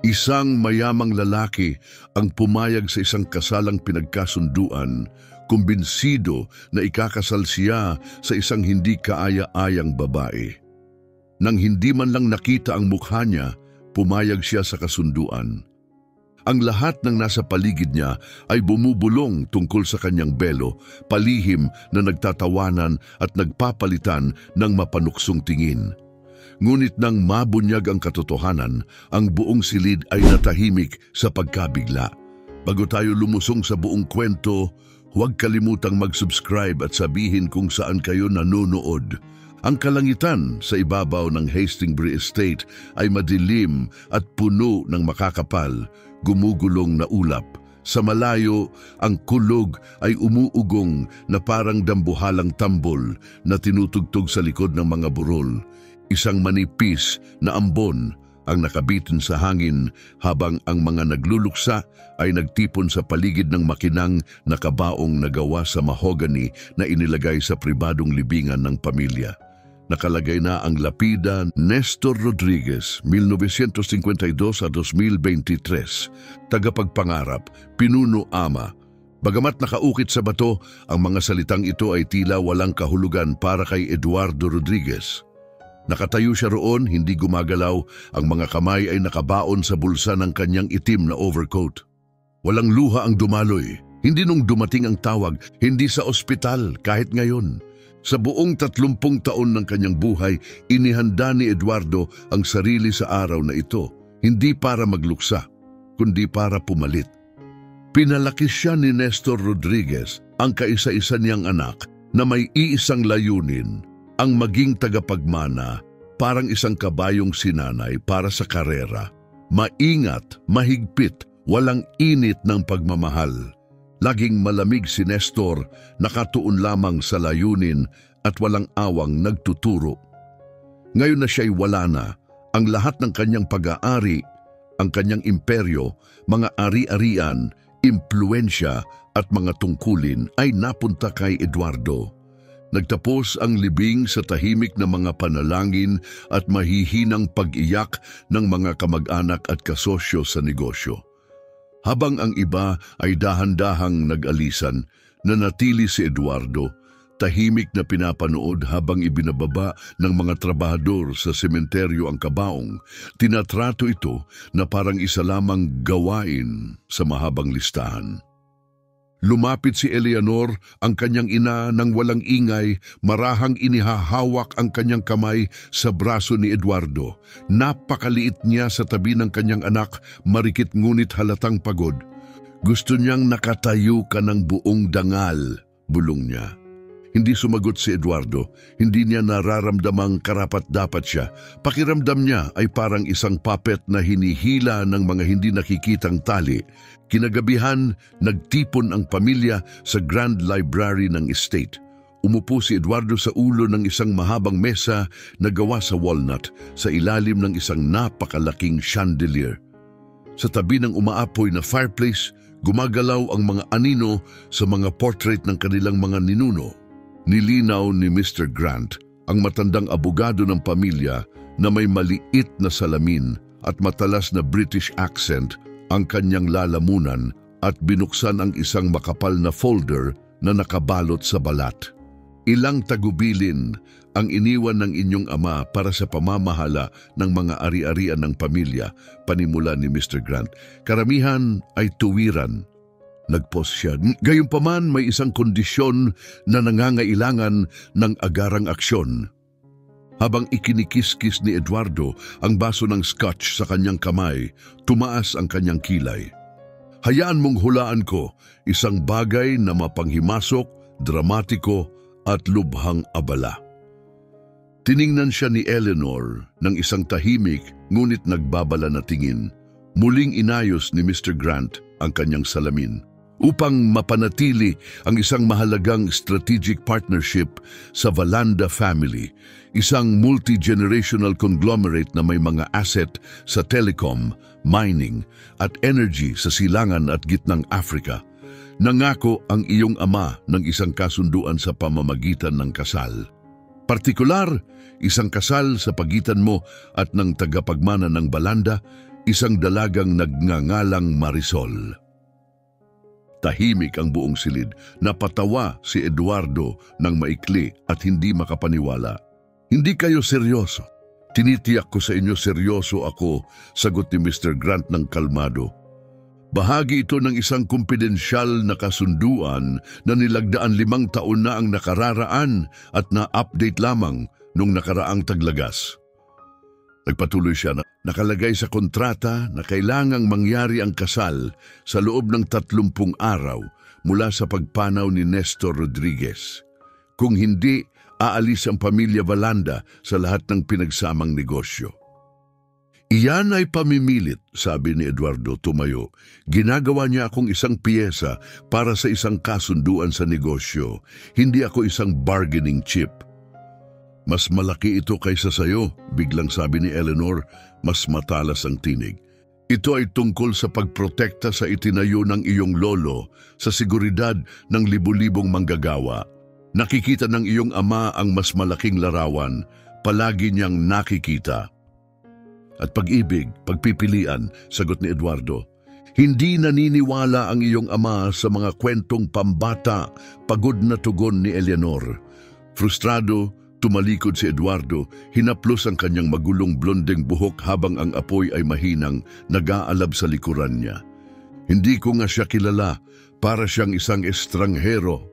Isang mayamang lalaki ang pumayag sa isang kasalang pinagkasunduan, kumbinsido na ikakasal siya sa isang hindi kaaya-ayang babae. Nang hindi man lang nakita ang mukha niya, pumayag siya sa kasunduan. Ang lahat ng nasa paligid niya ay bumubulong tungkol sa kanyang belo, palihim na nagtatawanan at nagpapalitan ng mapanuksong tingin. Ngunit nang mabunyag ang katotohanan, ang buong silid ay natahimik sa pagkabigla. Bago tayo lumusong sa buong kwento, huwag kalimutang mag-subscribe at sabihin kung saan kayo nanonood. Ang kalangitan sa ibabaw ng Hastings Estate ay madilim at puno ng makakapal, gumugulong na ulap. Sa malayo, ang kulog ay umuugong na parang dambuhalang tambol na tinutugtog sa likod ng mga burol. Isang manipis na ambon ang nakabitin sa hangin habang ang mga nagluluksa ay nagtipon sa paligid ng makinang na kabaong na gawa sa mahogany na inilagay sa pribadong libingan ng pamilya. Nakalagay na ang lapida Nestor Rodriguez, 1952 a 2023, tagapagpangarap, pinuno ama. Bagamat nakaukit sa bato, ang mga salitang ito ay tila walang kahulugan para kay Eduardo Rodriguez. Nakatayo siya roon, hindi gumagalaw, ang mga kamay ay nakabaon sa bulsa ng kanyang itim na overcoat. Walang luha ang dumaloy, hindi nung dumating ang tawag, hindi sa ospital, kahit ngayon. Sa buong 30 taon ng kanyang buhay, inihanda ni Eduardo ang sarili sa araw na ito, hindi para magluksa, kundi para pumalit. Pinalaki siya ni Nestor Rodriguez, ang kaisa-isa niyang anak, na may iisang layunin, ang maging tagapagmana, parang isang kabayong sinanay para sa karera. Maingat, mahigpit, walang init ng pagmamahal. Laging malamig si Nestor, nakatuon lamang sa layunin at walang awang nagtuturo. Ngayon na siya'y wala na, ang lahat ng kanyang pag-aari, ang kanyang imperyo, mga ari-arian, impluensya at mga tungkulin ay napunta kay Eduardo. Nagtapos ang libing sa tahimik na mga panalangin at mahihinang pag-iyak ng mga kamag-anak at kasosyo sa negosyo. Habang ang iba ay dahan-dahang nag-alisan, nanatili si Eduardo, tahimik na pinapanood habang ibinababa ng mga trabahador sa sementeryo ang kabaong. Tinatrato ito na parang isa lamang gawain sa mahabang listahan. Lumapit si Eleanor, ang kanyang ina, nang walang ingay, marahang inihahawak ang kanyang kamay sa braso ni Eduardo. Napakaliit niya sa tabi ng kanyang anak, marikit ngunit halatang pagod. Gusto niyang nakatayo ka ng buong dangal, bulong niya. Hindi sumagot si Eduardo, hindi niya nararamdamang karapat-dapat siya. Pakiramdam niya ay parang isang puppet na hinihila ng mga hindi nakikitang tali. Kinagabihan, nagtipon ang pamilya sa Grand Library ng estate. Umupo si Eduardo sa ulo ng isang mahabang mesa na gawa sa walnut sa ilalim ng isang napakalaking chandelier. Sa tabi ng umaapoy na fireplace, gumagalaw ang mga anino sa mga portrait ng kanilang mga ninuno. Nilinaw ni Mr. Grant, ang matandang abogado ng pamilya na may maliit na salamin at matalas na British accent, ang kanyang lalamunan at binuksan ang isang makapal na folder na nakabalot sa balat. Ilang tagubilin ang iniwan ng inyong ama para sa pamamahala ng mga ari-arian ng pamilya, panimula ni Mr. Grant. Karamihan ay tuwiran. Nagpos siya. Gayunpaman may isang kondisyon na nangangailangan ng agarang aksyon. Habang ikinikiskis ni Eduardo ang baso ng scotch sa kanyang kamay, tumaas ang kanyang kilay. Hayaan mong hulaan ko, isang bagay na mapanghimasok, dramatiko at lubhang abala. Tiningnan siya ni Eleanor ng isang tahimik ngunit nagbabala na tingin. Muling inayos ni Mr. Grant ang kanyang salamin. Upang mapanatili ang isang mahalagang strategic partnership sa Valanda family, isang multi-generational conglomerate na may mga asset sa telecom, mining at energy sa silangan at gitnang Africa. Nangako ang iyong ama ng isang kasunduan sa pamamagitan ng kasal. Partikular, isang kasal sa pagitan mo at ng tagapagmana ng Valanda, isang dalagang nagngangalang Marisol. Tahimik ang buong silid. Napatawa si Eduardo ng maikli at hindi makapaniwala. Hindi kayo seryoso. Tinitiyak ko sa inyo seryoso ako, sagot ni Mr. Grant ng kalmado. Bahagi ito ng isang kumpidensyal na kasunduan na nilagdaan 5 taon na ang nakararaan at na-update lamang nung nakaraang taglagas. Nagpatuloy siya na nakalagay sa kontrata na kailangang mangyari ang kasal sa loob ng 30 araw mula sa pagpanaw ni Nestor Rodriguez. Kung hindi, aalis ang pamilya Valanda sa lahat ng pinagsamang negosyo. Iyan ay pamimilit, sabi ni Eduardo tumayo. Ginagawa niya akong isang piyesa para sa isang kasunduan sa negosyo. Hindi ako isang bargaining chip. Mas malaki ito kaysa sayo, biglang sabi ni Eleanor, mas matalas ang tinig. Ito ay tungkol sa pagprotekta sa itinayo ng iyong lolo sa seguridad ng libu-libong manggagawa. Nakikita ng iyong ama ang mas malaking larawan, palagi niyang nakikita. At pag-ibig, pagpipilian, sagot ni Eduardo. Hindi naniniwala ang iyong ama sa mga kwentong pambata, pagod na tugon ni Eleanor. Frustrado, tumalikod si Eduardo, hinaplos ang kanyang magulong blondeng buhok habang ang apoy ay mahinang nag-aalab sa likuran niya. Hindi ko nga siya kilala, para siyang isang estranghero.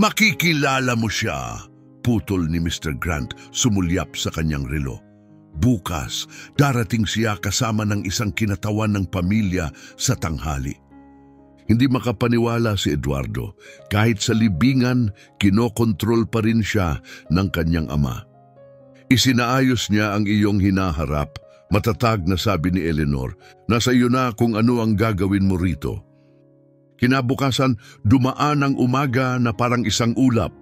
Makikilala mo siya, putol ni Mr. Grant, sumulyap sa kanyang relo. Bukas, darating siya kasama ng isang kinatawan ng pamilya sa tanghali. Hindi makapaniwala si Eduardo. Kahit sa libingan, kinokontrol pa rin siya ng kanyang ama. Isinaayos niya ang iyong hinaharap. Matatag na sabi ni Eleanor, nasa iyo na kung ano ang gagawin mo rito. Kinabukasan, dumaan ang umaga na parang isang ulap.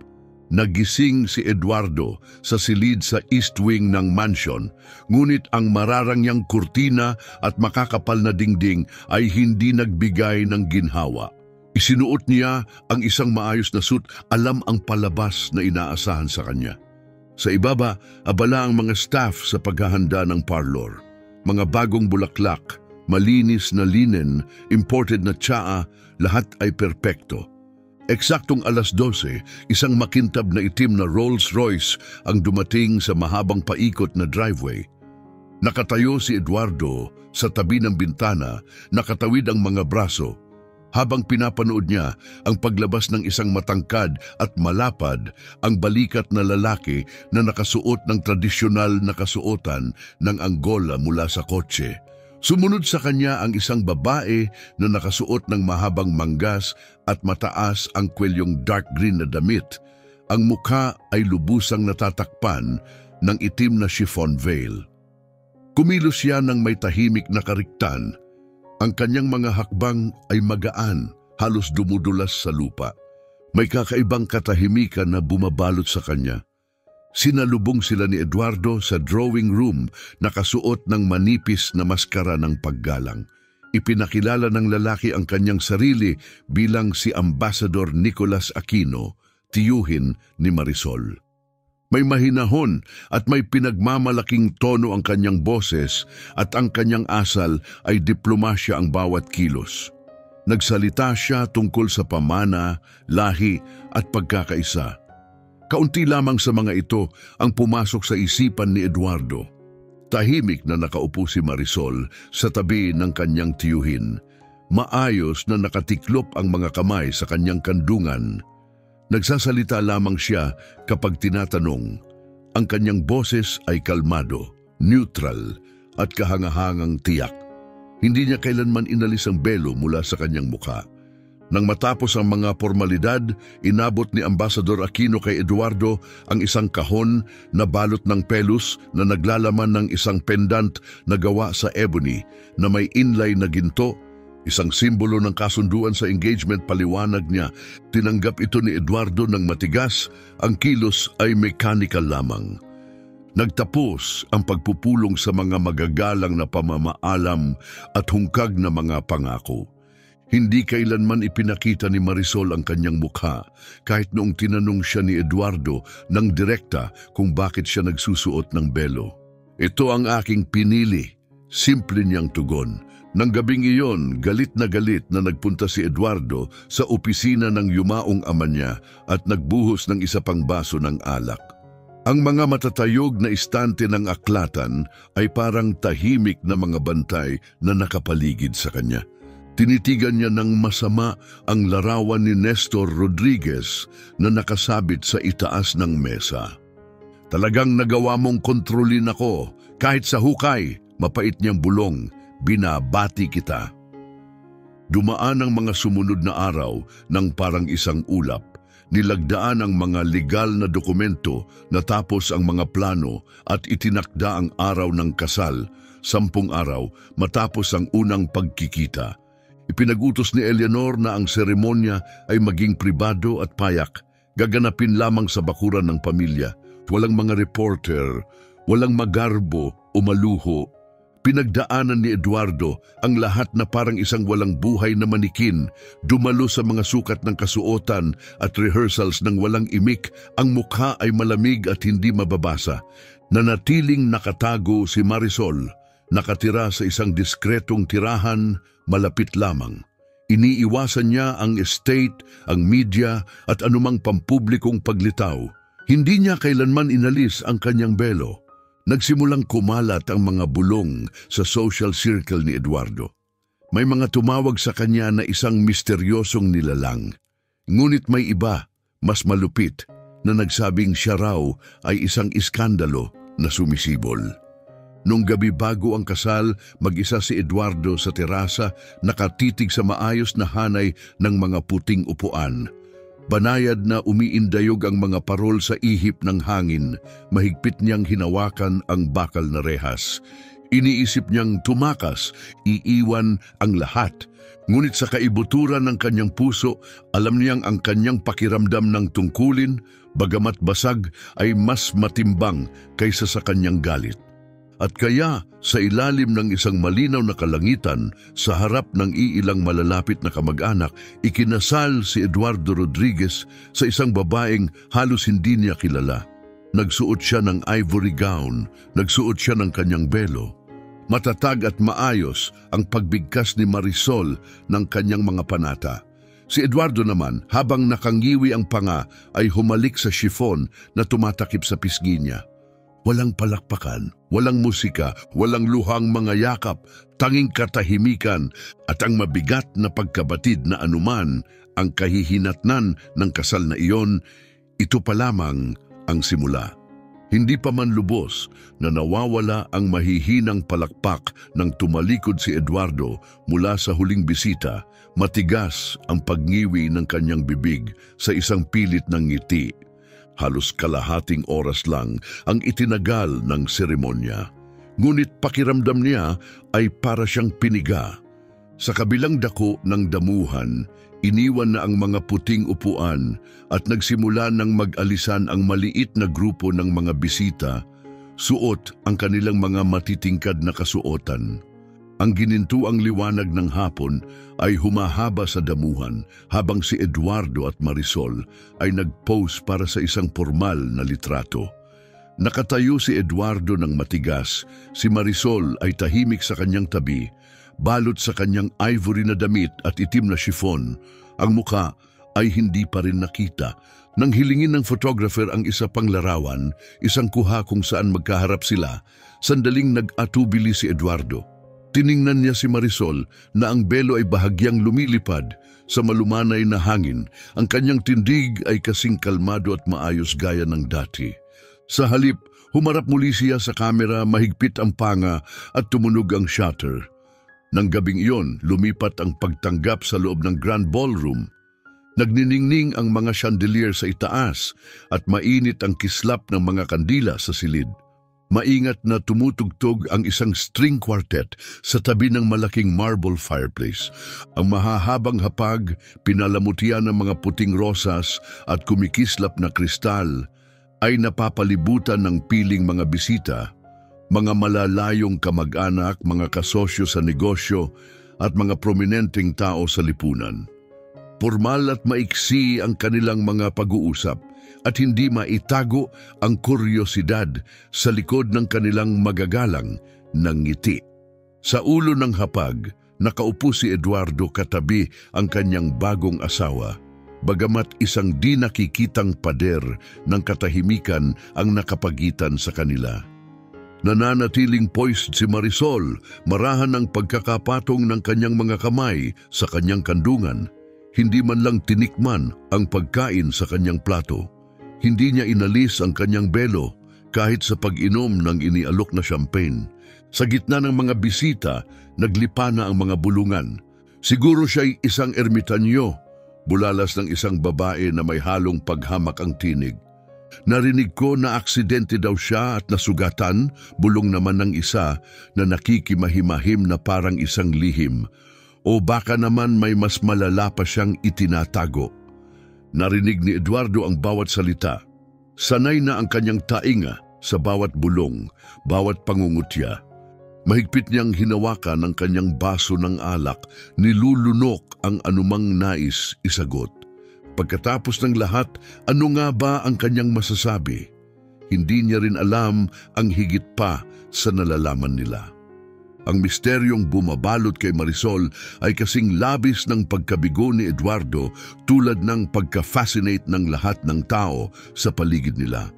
Nagising si Eduardo sa silid sa east wing ng mansion, ngunit ang mararangyang kurtina at makakapal na dingding ay hindi nagbigay ng ginhawa. Isinuot niya ang isang maayos na suit, alam ang palabas na inaasahan sa kanya. Sa ibaba, abala ang mga staff sa paghahanda ng parlor. Mga bagong bulaklak, malinis na linen, imported na tsaa, lahat ay perpekto. Eksaktong 12:00, isang makintab na itim na Rolls-Royce ang dumating sa mahabang paikot na driveway. Nakatayo si Eduardo sa tabi ng bintana, nakatawid ang mga braso. Habang pinapanood niya ang paglabas ng isang matangkad at malapad, ang balikat na lalaki na nakasuot ng tradisyonal na kasuotan ng Angola mula sa kotse. Sumunod sa kanya ang isang babae na nakasuot ng mahabang manggas at mataas ang kwelyong dark green na damit. Ang mukha ay lubusang natatakpan ng itim na chiffon veil. Kumilos siya ng may tahimik na kariktan. Ang kanyang mga hakbang ay magaan, halos dumudulas sa lupa. May kakaibang katahimikan na bumabalot sa kanya. Sinalubong sila ni Eduardo sa drawing room, nakasuot ng manipis na maskara ng paggalang. Ipinakilala ng lalaki ang kanyang sarili bilang si Ambassador Nicolas Aquino, tiyuhin ni Marisol. May mahinahon at may pinagmamalaking tono ang kanyang boses at ang kanyang asal ay diplomasya ang bawat kilos. Nagsalita siya tungkol sa pamana, lahi at pagkakaisa. Kaunti lamang sa mga ito ang pumasok sa isipan ni Eduardo. Tahimik na nakaupo si Marisol sa tabi ng kanyang tiyuhin. Maayos na nakatiklop ang mga kamay sa kanyang kandungan. Nagsasalita lamang siya kapag tinatanong. Ang kanyang boses ay kalmado, neutral at kahangahangang tiyak. Hindi niya kailanman inalis ang belo mula sa kanyang mukha. Nang matapos ang mga formalidad, inabot ni Ambassador Aquino kay Eduardo ang isang kahon na balot ng pelus na naglalaman ng isang pendant na gawa sa ebony na may inlay na ginto, isang simbolo ng kasunduan sa engagement. Paliwanag niya, tinanggap ito ni Eduardo ng matigas, ang kilos ay mechanical lamang. Nagtapos ang pagpupulong sa mga magagalang na pamamaalam at hungkag na mga pangako. Hindi kailanman ipinakita ni Marisol ang kanyang mukha kahit noong tinanong siya ni Eduardo ng direkta kung bakit siya nagsusuot ng belo. Ito ang aking pinili, Simple niyang tugon. Nang gabing iyon, galit na nagpunta si Eduardo sa opisina ng yumaong ama niya at nagbuhos ng isa pang baso ng alak. Ang mga matatayog na istante ng aklatan ay parang tahimik na mga bantay na nakapaligid sa kanya. Tinitigan niya ng masama ang larawan ni Nestor Rodriguez na nakasabit sa itaas ng mesa. Talagang nagawa mong kontrolin ako, kahit sa hukay, mapait niyang bulong, binabati kita. Dumaan ang mga sumunod na araw ng parang isang ulap. Nilagdaan ang mga legal na dokumento, natapos ang mga plano at itinakda ang araw ng kasal, 10 araw matapos ang unang pagkikita. Ipinag-utos ni Eleanor na ang seremonya ay maging pribado at payak, gaganapin lamang sa bakuran ng pamilya. Walang mga reporter, walang magarbo o maluho. Pinagdaanan ni Eduardo ang lahat na parang isang walang buhay na manikin, dumalo sa mga sukat ng kasuotan at rehearsals ng walang imik. Ang mukha ay malamig at hindi mababasa. Nanatiling nakatago si Marisol, nakatira sa isang diskretong tirahan malapit lamang. Iniiwasan niya ang estate, ang media at anumang pampublikong paglitaw. Hindi niya kailanman inalis ang kanyang belo. Nagsimulang kumalat ang mga bulong sa social circle ni Eduardo. May mga tumawag sa kanya na isang misteryosong nilalang. Ngunit may iba, mas malupit, na nagsabing siya raw ay isang iskandalo na sumisibol. Nung gabi bago ang kasal, mag-isa si Eduardo sa terasa, nakatitig sa maayos na hanay ng mga puting upuan. Banayad na umiindayog ang mga parol sa ihip ng hangin, mahigpit niyang hinawakan ang bakal na rehas. Iniisip niyang tumakas, iiwan ang lahat. Ngunit sa kaibuturan ng kanyang puso, alam niyang ang kanyang pakiramdam ng tungkulin, bagamat basag, ay mas matimbang kaysa sa kanyang galit. At kaya, sa ilalim ng isang malinaw na kalangitan, sa harap ng iilang malalapit na kamag-anak, ikinasal si Eduardo Rodriguez sa isang babaeng halos hindi niya kilala. Nagsuot siya ng ivory gown, nagsuot siya ng kanyang belo. Matatag at maayos ang pagbigkas ni Marisol ng kanyang mga panata. Si Eduardo naman, habang nakangiwi ang panga, ay humalik sa chiffon na tumatakip sa pisngi niya. Walang palakpakan, walang musika, walang luhang mga yakap, tanging katahimikan at ang mabigat na pagkabatid na anuman ang kahihinatnan ng kasal na iyon, ito pa lamang ang simula. Hindi pa man lubos na nawawala ang mahihinang palakpak nang tumalikod si Eduardo mula sa huling bisita, matigas ang pagngiwi ng kanyang bibig sa isang pilit ng ngiti. Halos kalahating oras lang ang itinagal ng seremonya. Ngunit pakiramdam niya ay para siyang piniga. Sa kabilang dako ng damuhan, iniwan na ang mga puting upuan at nagsimula ng mag-alisan ang maliit na grupo ng mga bisita, suot ang kanilang mga matitingkad na kasuotan. Ang ginintuang liwanag ng hapon ay humahaba sa damuhan habang si Eduardo at Marisol ay nag-pose para sa isang formal na litrato. Nakatayo si Eduardo ng matigas, si Marisol ay tahimik sa kanyang tabi, balot sa kanyang ivory na damit at itim na chiffon. Ang muka ay hindi pa rin nakita. Nang hilingin ng photographer ang isa pang larawan, isang kuha kung saan magkaharap sila, sandaling nag-atubili si Eduardo. Tiningnan niya si Marisol na ang belo ay bahagyang lumilipad sa malumanay na hangin. Ang kanyang tindig ay kasing kalmado at maayos gaya ng dati. Sa halip, humarap muli siya sa kamera, mahigpit ang panga at tumunog ang shutter. Nang gabing iyon, lumipat ang pagtanggap sa loob ng Grand Ballroom. Nagniningning ang mga chandelier sa itaas at mainit ang kislap ng mga kandila sa silid. Maingat na tumutugtog ang isang string quartet sa tabi ng malaking marble fireplace. Ang mahahabang hapag, pinalamutian ng mga puting rosas at kumikislap na kristal ay napapalibutan ng piling mga bisita, mga malalayong kamag-anak, mga kasosyo sa negosyo at mga prominenteng tao sa lipunan. Formal at maiksi ang kanilang mga pag-uusap at hindi maitago ang kuryosidad sa likod ng kanilang magagalang ng ngiti. Sa ulo ng hapag, nakaupo si Eduardo katabi ang kanyang bagong asawa. Bagamat isang di nakikitang pader ng katahimikan ang nakapagitan sa kanila. Nananatiling poised si Marisol, marahan ang pagkakapatong ng kanyang mga kamay sa kanyang kandungan. Hindi man lang tinikman ang pagkain sa kanyang plato. Hindi niya inalis ang kanyang belo kahit sa pag-inom ng inialok na champagne. Sa gitna ng mga bisita, naglipa na ang mga bulungan. Siguro siya'y isang ermitanyo, bulalas ng isang babae na may halong paghamak ang tinig. Narinig ko na aksidente daw siya at nasugatan, bulong naman ng isa na nakikimahimahim na parang isang lihim. O baka naman may mas malala pa siyang itinatago. Narinig ni Eduardo ang bawat salita. Sanay na ang kanyang tainga sa bawat bulong, bawat pangungutya. Mahigpit niyang hinawakan ang kanyang baso ng alak, nilulunok ang anumang nais isagot. Pagkatapos ng lahat, ano nga ba ang kanyang masasabi? Hindi niya rin alam ang higit pa sa nalalaman nila. Ang misteryong bumabalot kay Marisol ay kasing labis ng pagkabigo ni Eduardo tulad ng pagka-fascinate ng lahat ng tao sa paligid nila.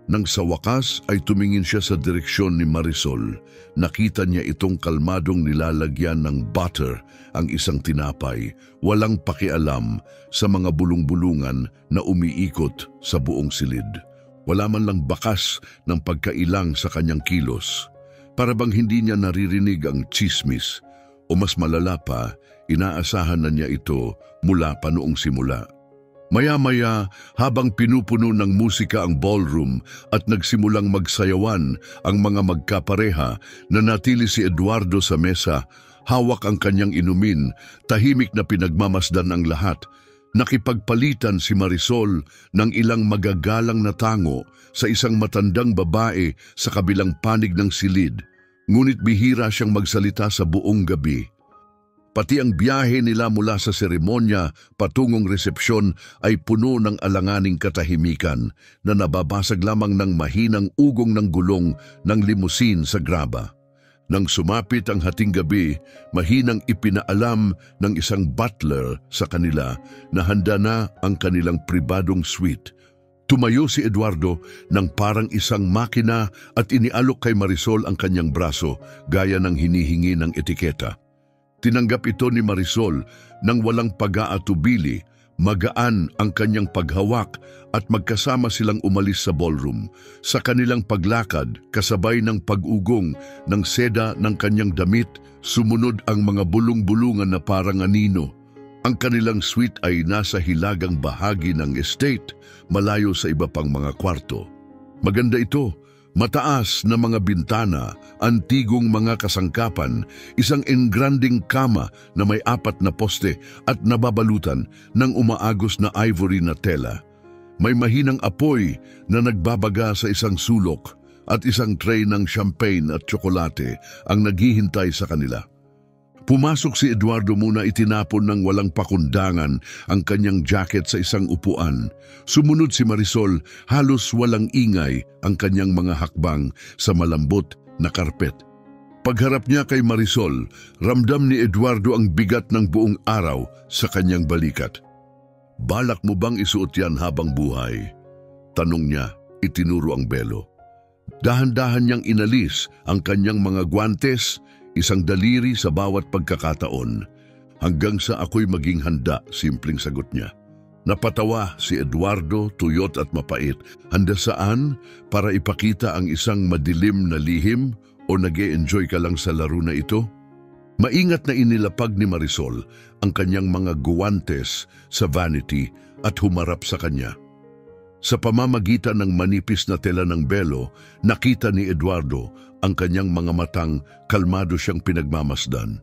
Nang sa wakas ay tumingin siya sa direksyon ni Marisol. Nakita niya itong kalmadong nilalagyan ng butter ang isang tinapay, walang pakialam sa mga bulong-bulungan na umiikot sa buong silid. Wala man lang bakas ng pagkailang sa kanyang kilos. Para bang hindi niya naririnig ang chismis o mas malala pa, inaasahan na niya ito mula pa noong simula. Maya-maya, habang pinupuno ng musika ang ballroom at nagsimulang magsayawan ang mga magkapareha, nanatili si Eduardo sa mesa, hawak ang kanyang inumin, tahimik na pinagmamasdan ang lahat. Nakipagpalitan si Marisol ng ilang magagalang na tango sa isang matandang babae sa kabilang panig ng silid, ngunit bihira siyang magsalita sa buong gabi. Pati ang biyahe nila mula sa seremonya patungong resepsyon ay puno ng alanganing katahimikan na nababasag lamang ng mahinang ugong ng gulong ng limusin sa graba. Nang sumapit ang hating gabi, mahinang ipinaalam ng isang butler sa kanila na handa na ang kanilang pribadong suite. Tumayo si Eduardo ng parang isang makina at inialok kay Marisol ang kanyang braso gaya ng hinihingi ng etiketa. Tinanggap ito ni Marisol nang walang pag-aatubili, magaan ang kanyang paghawak at magkasama silang umalis sa ballroom. Sa kanilang paglakad, kasabay ng pag-ugong ng seda ng kanyang damit, sumunod ang mga bulong-bulungan na parang anino. Ang kanilang suite ay nasa hilagang bahagi ng estate, malayo sa iba pang mga kwarto. Maganda ito. Mataas na mga bintana, antigong mga kasangkapan, isang engranding kama na may 4 na poste at nababalutan ng umaagos na ivory na tela. May mahinang apoy na nagbabaga sa isang sulok at isang tray ng champagne at tsokolate ang naghihintay sa kanila. Pumasok si Eduardo muna, itinapon ng walang pakundangan ang kanyang jacket sa isang upuan. Sumunod si Marisol, halos walang ingay ang kanyang mga hakbang sa malambot na karpet. Pagharap niya kay Marisol, ramdam ni Eduardo ang bigat ng buong araw sa kanyang balikat. "Balak mo bang isuot yan habang buhay?" Tanong niya, itinuro ang belo. Dahan-dahan niyang inalis ang kanyang mga guantes, isang daliri sa bawat pagkakataon. "Hanggang sa ako'y maging handa," simpleng sagot niya. Napatawa si Eduardo, tuyot at mapait. Handa saan? Para ipakita ang isang madilim na lihim o nag-e-enjoy ka lang sa laro na ito? Maingat na inilapag ni Marisol ang kanyang mga guwantes sa vanity at humarap sa kanya. Sa pamamagitan ng manipis na tela ng belo, nakita ni Eduardo ang kanyang mga matang, kalmado siyang pinagmamasdan.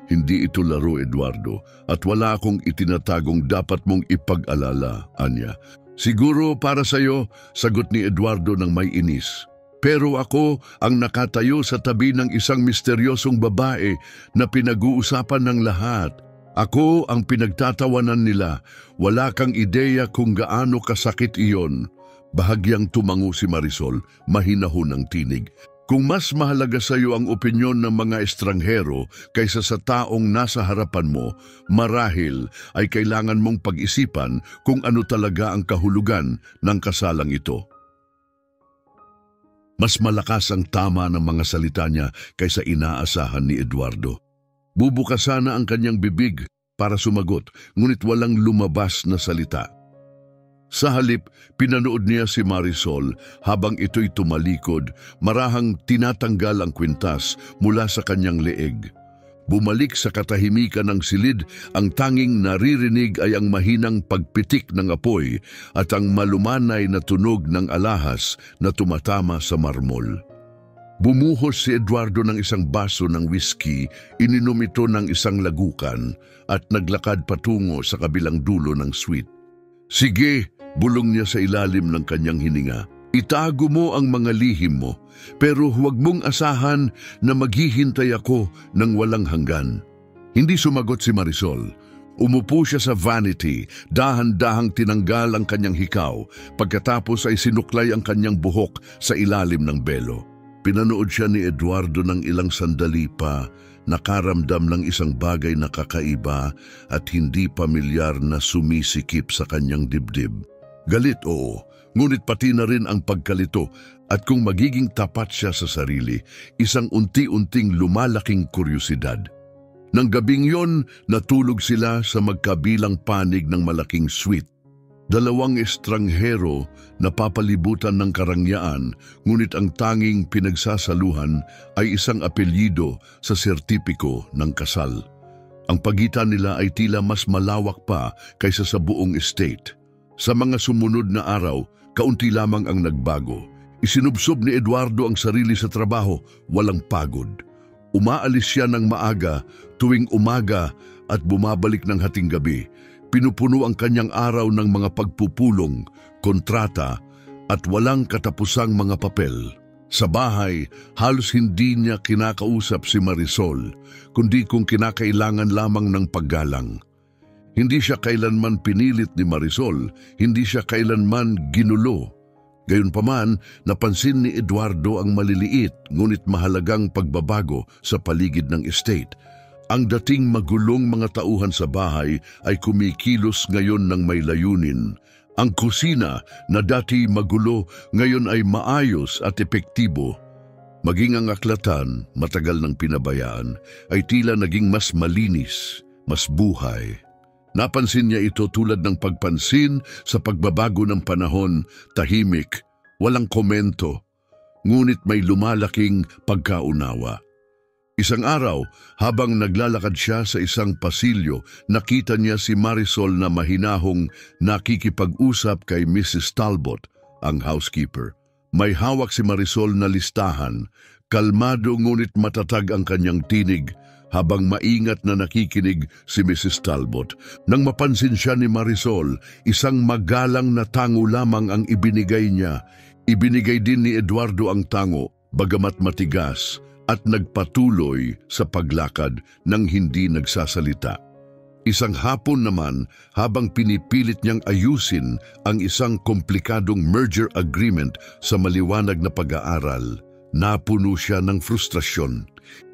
"Hindi ito laro, Eduardo, at wala akong itinatagong dapat mong ipag-alala, Anya. Siguro para sa'yo," sagot ni Eduardo ng may inis. "Pero ako ang nakatayo sa tabi ng isang misteryosong babae na pinag-uusapan ng lahat. Ako ang pinagtatawanan nila. Wala kang ideya kung gaano kasakit iyon." Bahagyang tumango si Marisol, mahinahon ang tinig. Kung mas mahalaga sa iyo ang opinyon ng mga estranghero kaysa sa taong nasa harapan mo, marahil ay kailangan mong pag-isipan kung ano talaga ang kahulugan ng kasalang ito. Mas malakas ang tama ng mga salita niya kaysa inaasahan ni Eduardo. Bubukas sana ang kanyang bibig para sumagot, ngunit walang lumabas na salita. Sa halip, pinanood niya si Marisol habang ito'y tumalikod, marahang tinatanggal ang kwintas mula sa kanyang leeg. Bumalik sa katahimikan ng silid, ang tanging naririnig ay ang mahinang pagpitik ng apoy at ang malumanay na tunog ng alahas na tumatama sa marmol. Bumuhos si Eduardo ng isang baso ng whiskey, ininom ito ng isang lagukan at naglakad patungo sa kabilang dulo ng suite. "Sige," bulong niya sa ilalim ng kanyang hininga. "Itago mo ang mga lihim mo, pero huwag mong asahan na maghihintay ako ng walang hanggan." Hindi sumagot si Marisol. Umupo siya sa vanity, dahan-dahang tinanggal ang kanyang hikaw, pagkatapos ay sinuklay ang kanyang buhok sa ilalim ng belo. Pinanood siya ni Eduardo ng ilang sandali pa, nakaramdam ng isang bagay na kakaiba at hindi pamilyar na sumisikip sa kanyang dibdib. Galit, oo, ngunit pati na rin ang pagkalito at kung magiging tapat siya sa sarili, isang unti-unting lumalaking kuryosidad. Nang gabing yon, natulog sila sa magkabilang panig ng malaking suite. Dalawang estranghero na papalibutan ng karangyaan, ngunit ang tanging pinagsasaluhan ay isang apelyido sa sertipiko ng kasal. Ang pagitan nila ay tila mas malawak pa kaysa sa buong estate. Sa mga sumunod na araw, kaunti lamang ang nagbago. Isinubsob ni Eduardo ang sarili sa trabaho, walang pagod. Umaalis siya ng maaga tuwing umaga at bumabalik ng hating gabi. Pinupuno ang kanyang araw ng mga pagpupulong, kontrata at walang katapusang mga papel. Sa bahay, halos hindi niya kinakausap si Marisol, kundi kung kinakailangan lamang ng paggalang. Hindi siya kailanman pinilit ni Marisol, hindi siya kailanman ginulo. Gayunpaman, napansin ni Eduardo ang maliliit ngunit mahalagang pagbabago sa paligid ng estate. Ang dating magulong mga tauhan sa bahay ay kumikilos ngayon ng may layunin. Ang kusina na dati magulo ngayon ay maayos at epektibo. Maging ang aklatan, matagal ng pinabayaan, ay tila naging mas malinis, mas buhay. Napansin niya ito tulad ng pagpansin sa pagbabago ng panahon, tahimik, walang komento, ngunit may lumalaking pagkaunawa. Isang araw, habang naglalakad siya sa isang pasilyo, nakita niya si Marisol na mahinahong nakikipag-usap kay Mrs. Talbot, ang housekeeper. May hawak si Marisol na listahan, kalmado ngunit matatag ang kanyang tinig, habang maingat na nakikinig si Mrs. Talbot. Nang mapansin siya ni Marisol, isang magalang na tango lamang ang ibinigay niya. Ibinigay din ni Eduardo ang tango, bagamat matigas, at nagpatuloy sa paglakad nang hindi nagsasalita. Isang hapon naman, habang pinipilit niyang ayusin ang isang komplikadong merger agreement sa maliwanag na pag-aaral, napuno siya ng frustrasyon.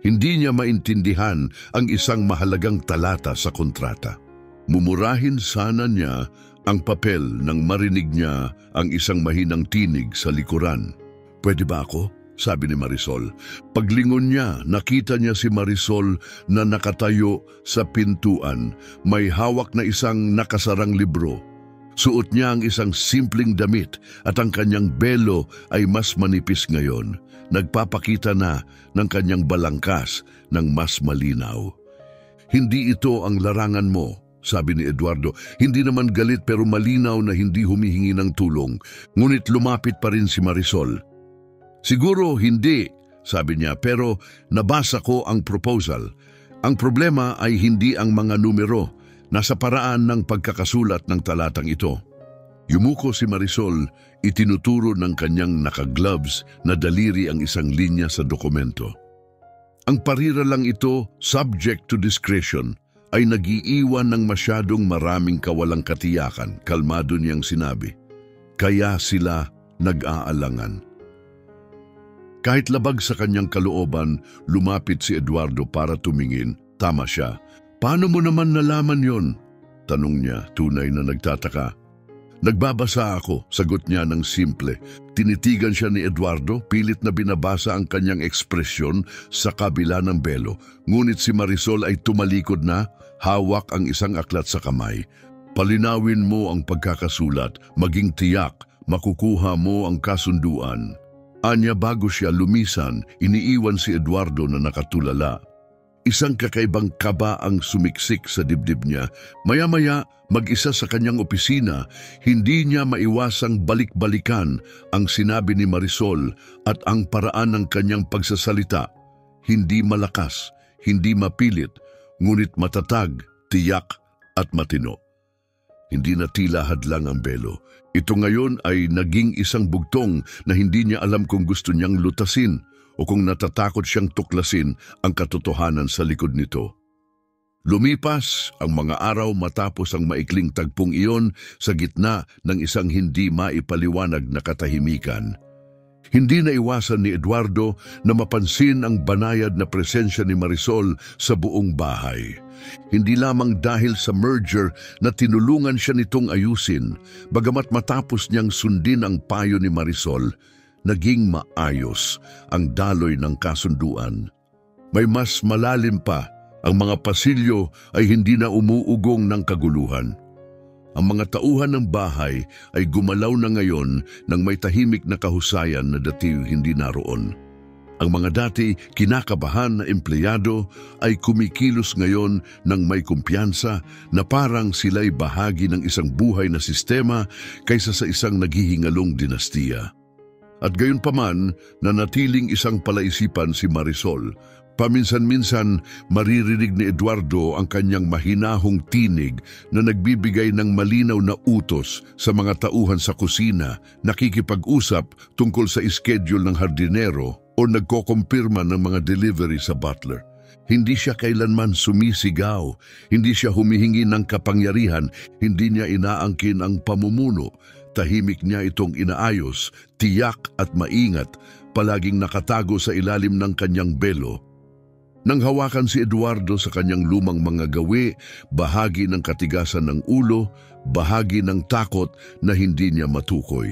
Hindi niya maintindihan ang isang mahalagang talata sa kontrata. Mumurahin sana niya ang papel nang marinig niya ang isang mahinang tinig sa likuran. "Pwede ba ako?" sabi ni Marisol. Paglingon niya, nakita niya si Marisol na nakatayo sa pintuan, may hawak na isang nakasarang libro. Suot niya ang isang simpleng damit at ang kanyang belo ay mas manipis ngayon. Nagpapakita na ng kanyang balangkas ng mas malinaw. "Hindi ito ang larangan mo," sabi ni Eduardo. Hindi naman galit pero malinaw na hindi humihingi ng tulong. Ngunit lumapit pa rin si Marisol. "Siguro hindi," sabi niya, "pero nabasa ko ang proposal. Ang problema ay hindi ang mga numero, nasa paraan ng pagkakasulat ng talatang ito." Yumuko si Marisol, itinuturo ng kanyang naka-gloves na daliri ang isang linya sa dokumento. Ang parira lang ito, subject to discretion, ay nag-iiwan ng masyadong maraming kawalang katiyakan, kalmado niyang sinabi. Kaya sila nag-aalangan. Kahit labag sa kanyang kalooban, lumapit si Eduardo para tumingin. Tama siya. Paano mo naman nalaman yon? Tanong niya, tunay na nagtataka. Nagbabasa ako, sagot niya ng simple. Tinitigan siya ni Eduardo, pilit na binabasa ang kanyang ekspresyon sa kabila ng belo. Ngunit si Marisol ay tumalikod na, hawak ang isang aklat sa kamay. Palinawin mo ang pagkakasulat, maging tiyak, makukuha mo ang kasunduan. Anya bago siya lumisan, iniiwan si Eduardo na nakatulala. Isang kakaibang kaba ang sumiksik sa dibdib niya. Maya-maya, mag-isa sa kanyang opisina, hindi niya maiwasang balik-balikan ang sinabi ni Marisol at ang paraan ng kanyang pagsasalita. Hindi malakas, hindi mapilit, ngunit matatag, tiyak at matino. Hindi na tila hadlang ang belo. Ito ngayon ay naging isang bugtong na hindi niya alam kung gusto niyang lutasin o kung natatakot siyang tuklasin ang katotohanan sa likod nito. Lumipas ang mga araw matapos ang maikling tagpong iyon sa gitna ng isang hindi maipaliwanag na katahimikan. Hindi naiwasan ni Eduardo na mapansin ang banayad na presensya ni Marisol sa buong bahay. Hindi lamang dahil sa merger na tinulungan siya nitong ayusin, bagamat matapos niyang sundin ang payo ni Marisol, naging maayos ang daloy ng kasunduan. May mas malalim pa, ang mga pasilyo ay hindi na umuugong ng kaguluhan. Ang mga tauhan ng bahay ay gumalaw na ngayon nang may tahimik na kahusayan na dati hindi naroon. Ang mga dati kinakabahan na empleyado ay kumikilos ngayon ng may kumpiyansa na parang sila'y bahagi ng isang buhay na sistema kaysa sa isang naghihingalong dinastiya. At gayunpaman, nanatiling isang palaisipan si Marisol. Paminsan-minsan, maririnig ni Eduardo ang kanyang mahinahong tinig na nagbibigay ng malinaw na utos sa mga tauhan sa kusina, nakikipag-usap tungkol sa schedule ng hardinero o nagkokompirma ng mga delivery sa butler. Hindi siya kailanman sumisigaw, hindi siya humihingi ng kapangyarihan, hindi niya inaangkin ang pamumuno. Tahimik niya itong inaayos, tiyak at maingat, palaging nakatago sa ilalim ng kanyang belo. Nang hawakan si Eduardo sa kanyang lumang mga gawi, bahagi ng katigasan ng ulo, bahagi ng takot na hindi niya matukoy.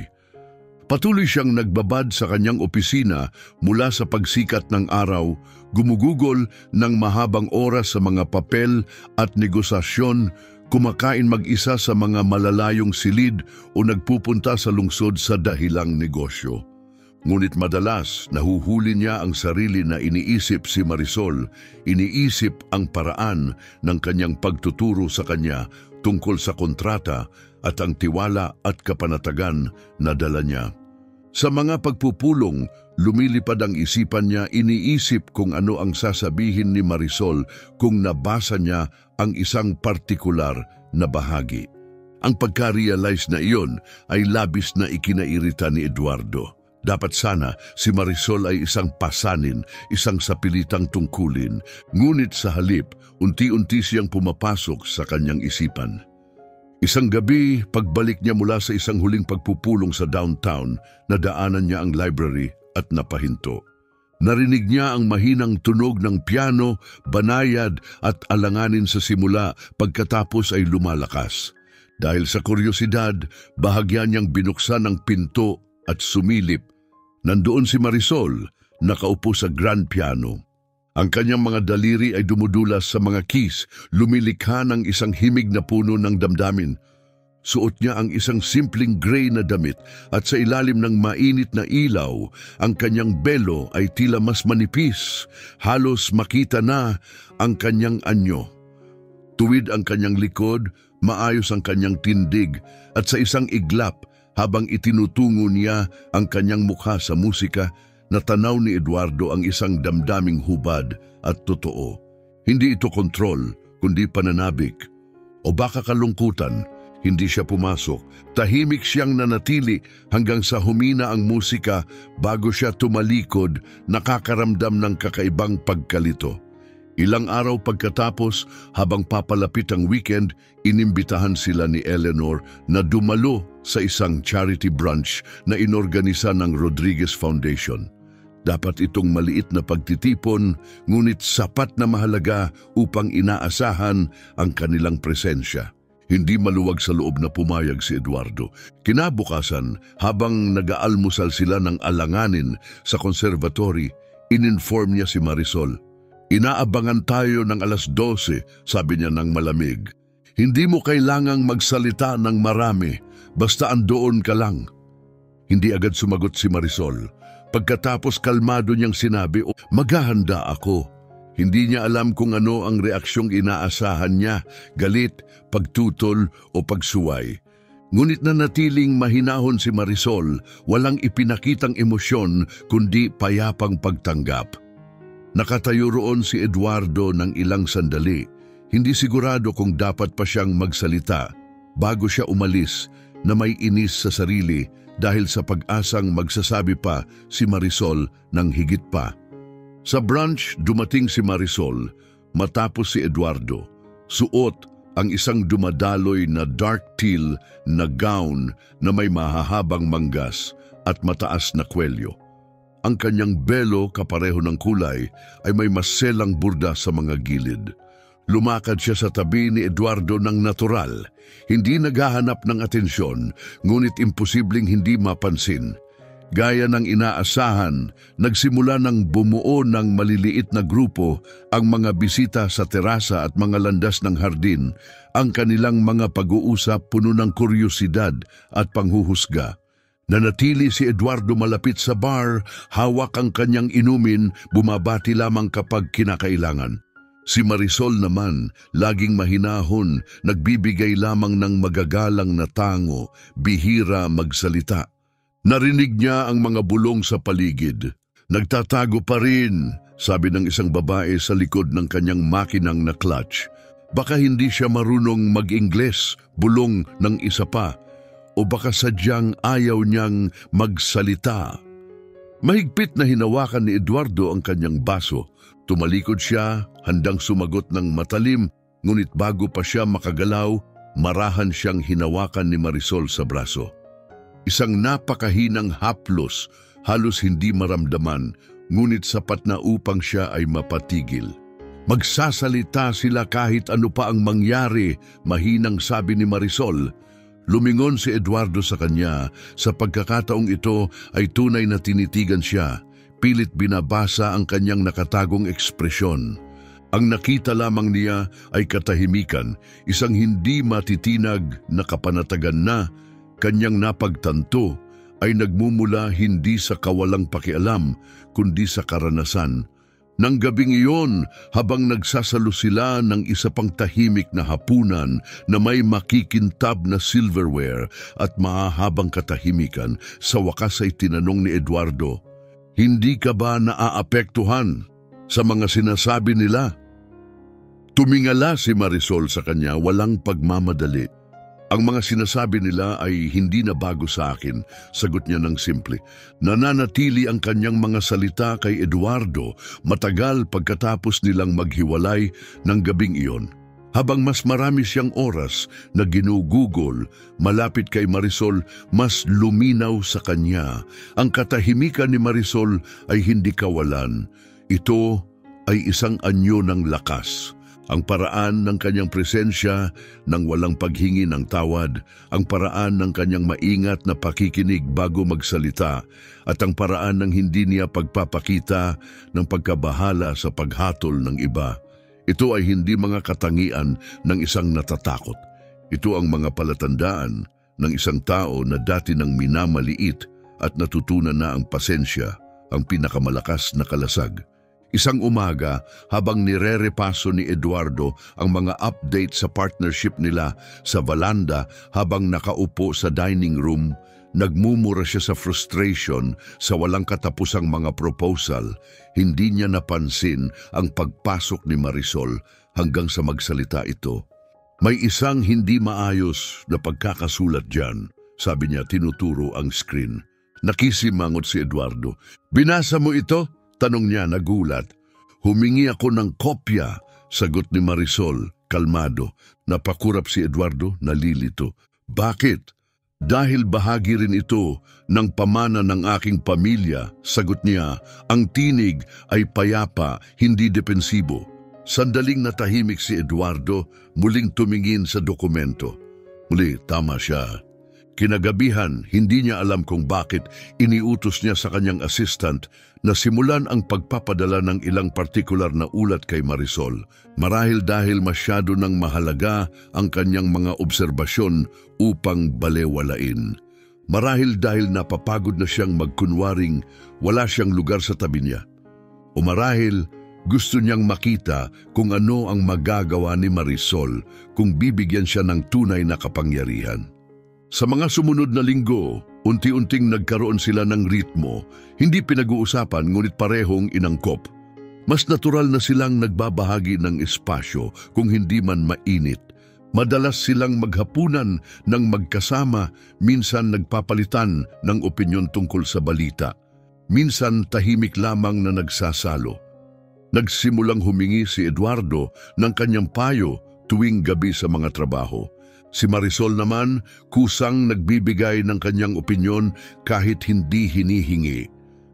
Patuloy siyang nagbabad sa kanyang opisina mula sa pagsikat ng araw, gumugugol ng mahabang oras sa mga papel at negosasyon, kumakain mag-isa sa mga malalayong silid o nagpupunta sa lungsod sa dahilang negosyo. Ngunit madalas nahuhuli niya ang sarili na iniisip si Marisol, iniisip ang paraan ng kanyang pagtuturo sa kanya tungkol sa kontrata at ang tiwala at kapanatagan na dala niya. Sa mga pagpupulong, lumilipad ang isipan niya, iniisip kung ano ang sasabihin ni Marisol kung nabasa niya ang isang partikular na bahagi. Ang pagka-realize na iyon ay labis na ikinairita ni Eduardo. Dapat sana si Marisol ay isang pasanin, isang sapilitang tungkulin, ngunit sa halip, unti-unti siyang pumapasok sa kanyang isipan. Isang gabi, pagbalik niya mula sa isang huling pagpupulong sa downtown, nadaanan niya ang library at napahinto. Narinig niya ang mahinang tunog ng piano, banayad at alanganin sa simula, pagkatapos ay lumalakas. Dahil sa kuryosidad, bahagya niyang binuksan ang pinto at sumilip. Nandoon si Marisol, nakaupo sa grand piano. Ang kanyang mga daliri ay dumudulas sa mga keys, lumilikha ng isang himig na puno ng damdamin. Suot niya ang isang simpleng gray na damit at sa ilalim ng mainit na ilaw, ang kanyang belo ay tila mas manipis, halos makita na ang kanyang anyo. Tuwid ang kanyang likod, maayos ang kanyang tindig at sa isang iglap, habang itinutungo niya ang kanyang mukha sa musika, natanaw ni Eduardo ang isang damdaming hubad at totoo. Hindi ito kontrol, kundi pananabik. O baka kalungkutan, hindi siya pumasok. Tahimik siyang nanatili hanggang sa humina ang musika bago siya tumalikod, nakakaramdam ng kakaibang pagkalito. Ilang araw pagkatapos, habang papalapit ang weekend, inimbitahan sila ni Eleanor na dumalo sa isang charity brunch na inorganisa ng Rodriguez Foundation. Dapat itong maliit na pagtitipon, ngunit sapat na mahalaga upang inaasahan ang kanilang presensya. Hindi maluwag sa loob na pumayag si Eduardo. Kinabukasan, habang nag-aalmusal sila ng alanganin sa konservatory, in-inform niya si Marisol. Inaabangan tayo ng 12:00, sabi niya ng malamig. Hindi mo kailangang magsalita ng marami, basta andoon ka lang. Hindi agad sumagot si Marisol. Pagkatapos kalmado niyang sinabi, maghahanda ako. Hindi niya alam kung ano ang reaksyong inaasahan niya, galit, pagtutol o pagsuway. Ngunit nanatiling mahinahon si Marisol, walang ipinakitang emosyon kundi payapang pagtanggap. Nakatayo roon si Eduardo ng ilang sandali, hindi sigurado kung dapat pa siyang magsalita bago siya umalis na may inis sa sarili dahil sa pag-asang magsasabi pa si Marisol ng higit pa. Sa brunch, dumating si Marisol matapos si Eduardo. Suot ang isang dumadaloy na dark teal na gown na may mahahabang manggas at mataas na kwelyo. Ang kanyang belo kapareho ng kulay ay may maselang burda sa mga gilid. Lumakad siya sa tabi ni Eduardo ng natural, hindi naghahanap ng atensyon, ngunit imposibleng hindi mapansin. Gaya ng inaasahan, nagsimula ng bumuo ng maliliit na grupo ang mga bisita sa terasa at mga landas ng hardin. Ang kanilang mga pag-uusap puno ng kuryosidad at panghuhusga. Nanatili si Eduardo malapit sa bar, hawak ang kanyang inumin, bumabati lamang kapag kinakailangan. Si Marisol naman, laging mahinahon, nagbibigay lamang ng magagalang na tango, bihira magsalita. Narinig niya ang mga bulong sa paligid. Nagtatago pa rin, sabi ng isang babae sa likod ng kanyang makinang na clutch. Baka hindi siya marunong mag-Ingles, bulong ng isa pa. O baka sadyang ayaw niyang magsalita. Mahigpit na hinawakan ni Eduardo ang kanyang baso. Tumalikod siya, handang sumagot ng matalim, ngunit bago pa siya makagalaw, marahan siyang hinawakan ni Marisol sa braso. Isang napakahinang haplos, halos hindi maramdaman, ngunit sapat na upang siya ay mapatigil. Magsasalita sila kahit ano pa ang mangyari, mahinang sabi ni Marisol. Lumingon si Eduardo sa kanya, sa pagkakataong ito ay tunay na tinitigan siya, pilit binabasa ang kanyang nakatagong ekspresyon. Ang nakita lamang niya ay katahimikan, isang hindi matitinag na kapanatagan na, kanyang napagtanto ay nagmumula hindi sa kawalang pakialam, kundi sa karanasan. Nang gabing iyon, habang nagsasalo sila ng isa pang tahimik na hapunan na may makikintab na silverware at mahahabang katahimikan, sa wakas ay tinanong ni Eduardo, hindi ka ba naaapektuhan sa mga sinasabi nila? Tumingala si Marisol sa kanya, walang pagmamadali. Ang mga sinasabi nila ay hindi na bago sa akin, sagot niya ng simple. Nananatili ang kanyang mga salita kay Eduardo matagal pagkatapos nilang maghiwalay ng gabing iyon. Habang mas marami siyang oras na ginugugol malapit kay Marisol, mas luminaw sa kanya. Ang katahimikan ni Marisol ay hindi kawalan. Ito ay isang anyo ng lakas. Ang paraan ng kanyang presensya nang walang paghingi ng tawad, ang paraan ng kanyang maingat na pakikinig bago magsalita, at ang paraan ng hindi niya pagpapakita ng pagkabahala sa paghatol ng iba. Ito ay hindi mga katangian ng isang natatakot. Ito ang mga palatandaan ng isang tao na dati nang minamaliit at natutunan na ang pasensya, ang pinakamalakas na kalasag. Isang umaga, habang nire-repaso ni Eduardo ang mga update sa partnership nila sa Valanda habang nakaupo sa dining room, nagmumura siya sa frustration sa walang katapusang mga proposal. Hindi niya napansin ang pagpasok ni Marisol hanggang sa magsalita ito. May isang hindi maayos na pagkakasulat dyan, sabi niya, tinuturo ang screen. Nakisimangot si Eduardo. Binasa mo ito? Tanong niya, nagulat. Humingi ako ng kopya, sagot ni Marisol, kalmado. Napakurap si Eduardo, nalilito. Bakit? Dahil bahagi rin ito ng pamana ng aking pamilya, sagot niya, ang tinig ay payapa, hindi depensibo. Sandaling natahimik si Eduardo, muling tumingin sa dokumento. Muli, tama siya. Kinagabihan, hindi niya alam kung bakit iniutos niya sa kanyang assistant na simulan ang pagpapadala ng ilang partikular na ulat kay Marisol. Marahil dahil masyado nang mahalaga ang kanyang mga obserbasyon upang balewalain. Marahil dahil napapagod na siyang magkunwaring wala siyang lugar sa tabi niya. O marahil gusto niyang makita kung ano ang magagawa ni Marisol kung bibigyan siya ng tunay na kapangyarihan. Sa mga sumunod na linggo, unti-unting nagkaroon sila ng ritmo, hindi pinag-uusapan ngunit parehong inangkop. Mas natural na silang nagbabahagi ng espasyo kung hindi man mainit. Madalas silang maghapunan ng magkasama, minsan nagpapalitan ng opinyon tungkol sa balita. Minsan tahimik lamang na nagsasalo. Nagsimulang humingi si Eduardo ng kanyang payo tuwing gabi sa mga trabaho. Si Marisol naman kusang nagbibigay ng kanyang opinyon kahit hindi hinihingi.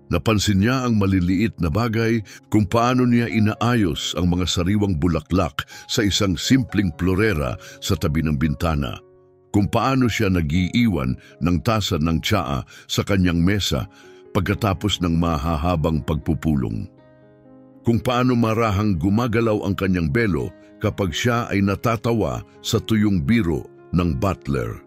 Napansin niya ang maliliit na bagay kung paano niya inaayos ang mga sariwang bulaklak sa isang simpleng florera sa tabi ng bintana. Kung paano siya nagiiwan ng tasa ng tsaa sa kanyang mesa pagkatapos ng mahahabang pagpupulong. Kung paano marahang gumagalaw ang kanyang belo kapag siya ay natatawa sa tuyong biro ng butler.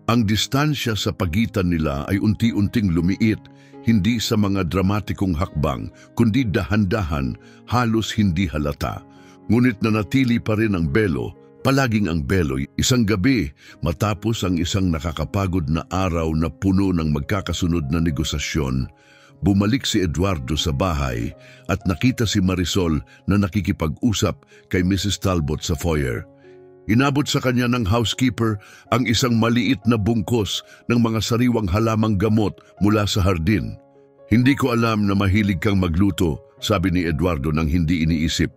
Ang distansya sa pagitan nila ay unti-unting lumiit, hindi sa mga dramatikong hakbang, kundi dahan-dahan, halos hindi halata. Ngunit nanatili pa rin ang belo, palaging ang belo. Isang gabi, matapos ang isang nakakapagod na araw na puno ng magkakasunod na negosasyon, bumalik si Eduardo sa bahay at nakita si Marisol na nakikipag-usap kay Mrs. Talbot sa foyer. Inabot sa kanya ng housekeeper ang isang maliit na bungkos ng mga sariwang halamang gamot mula sa hardin. Hindi ko alam na mahilig kang magluto, sabi ni Eduardo nang hindi iniisip.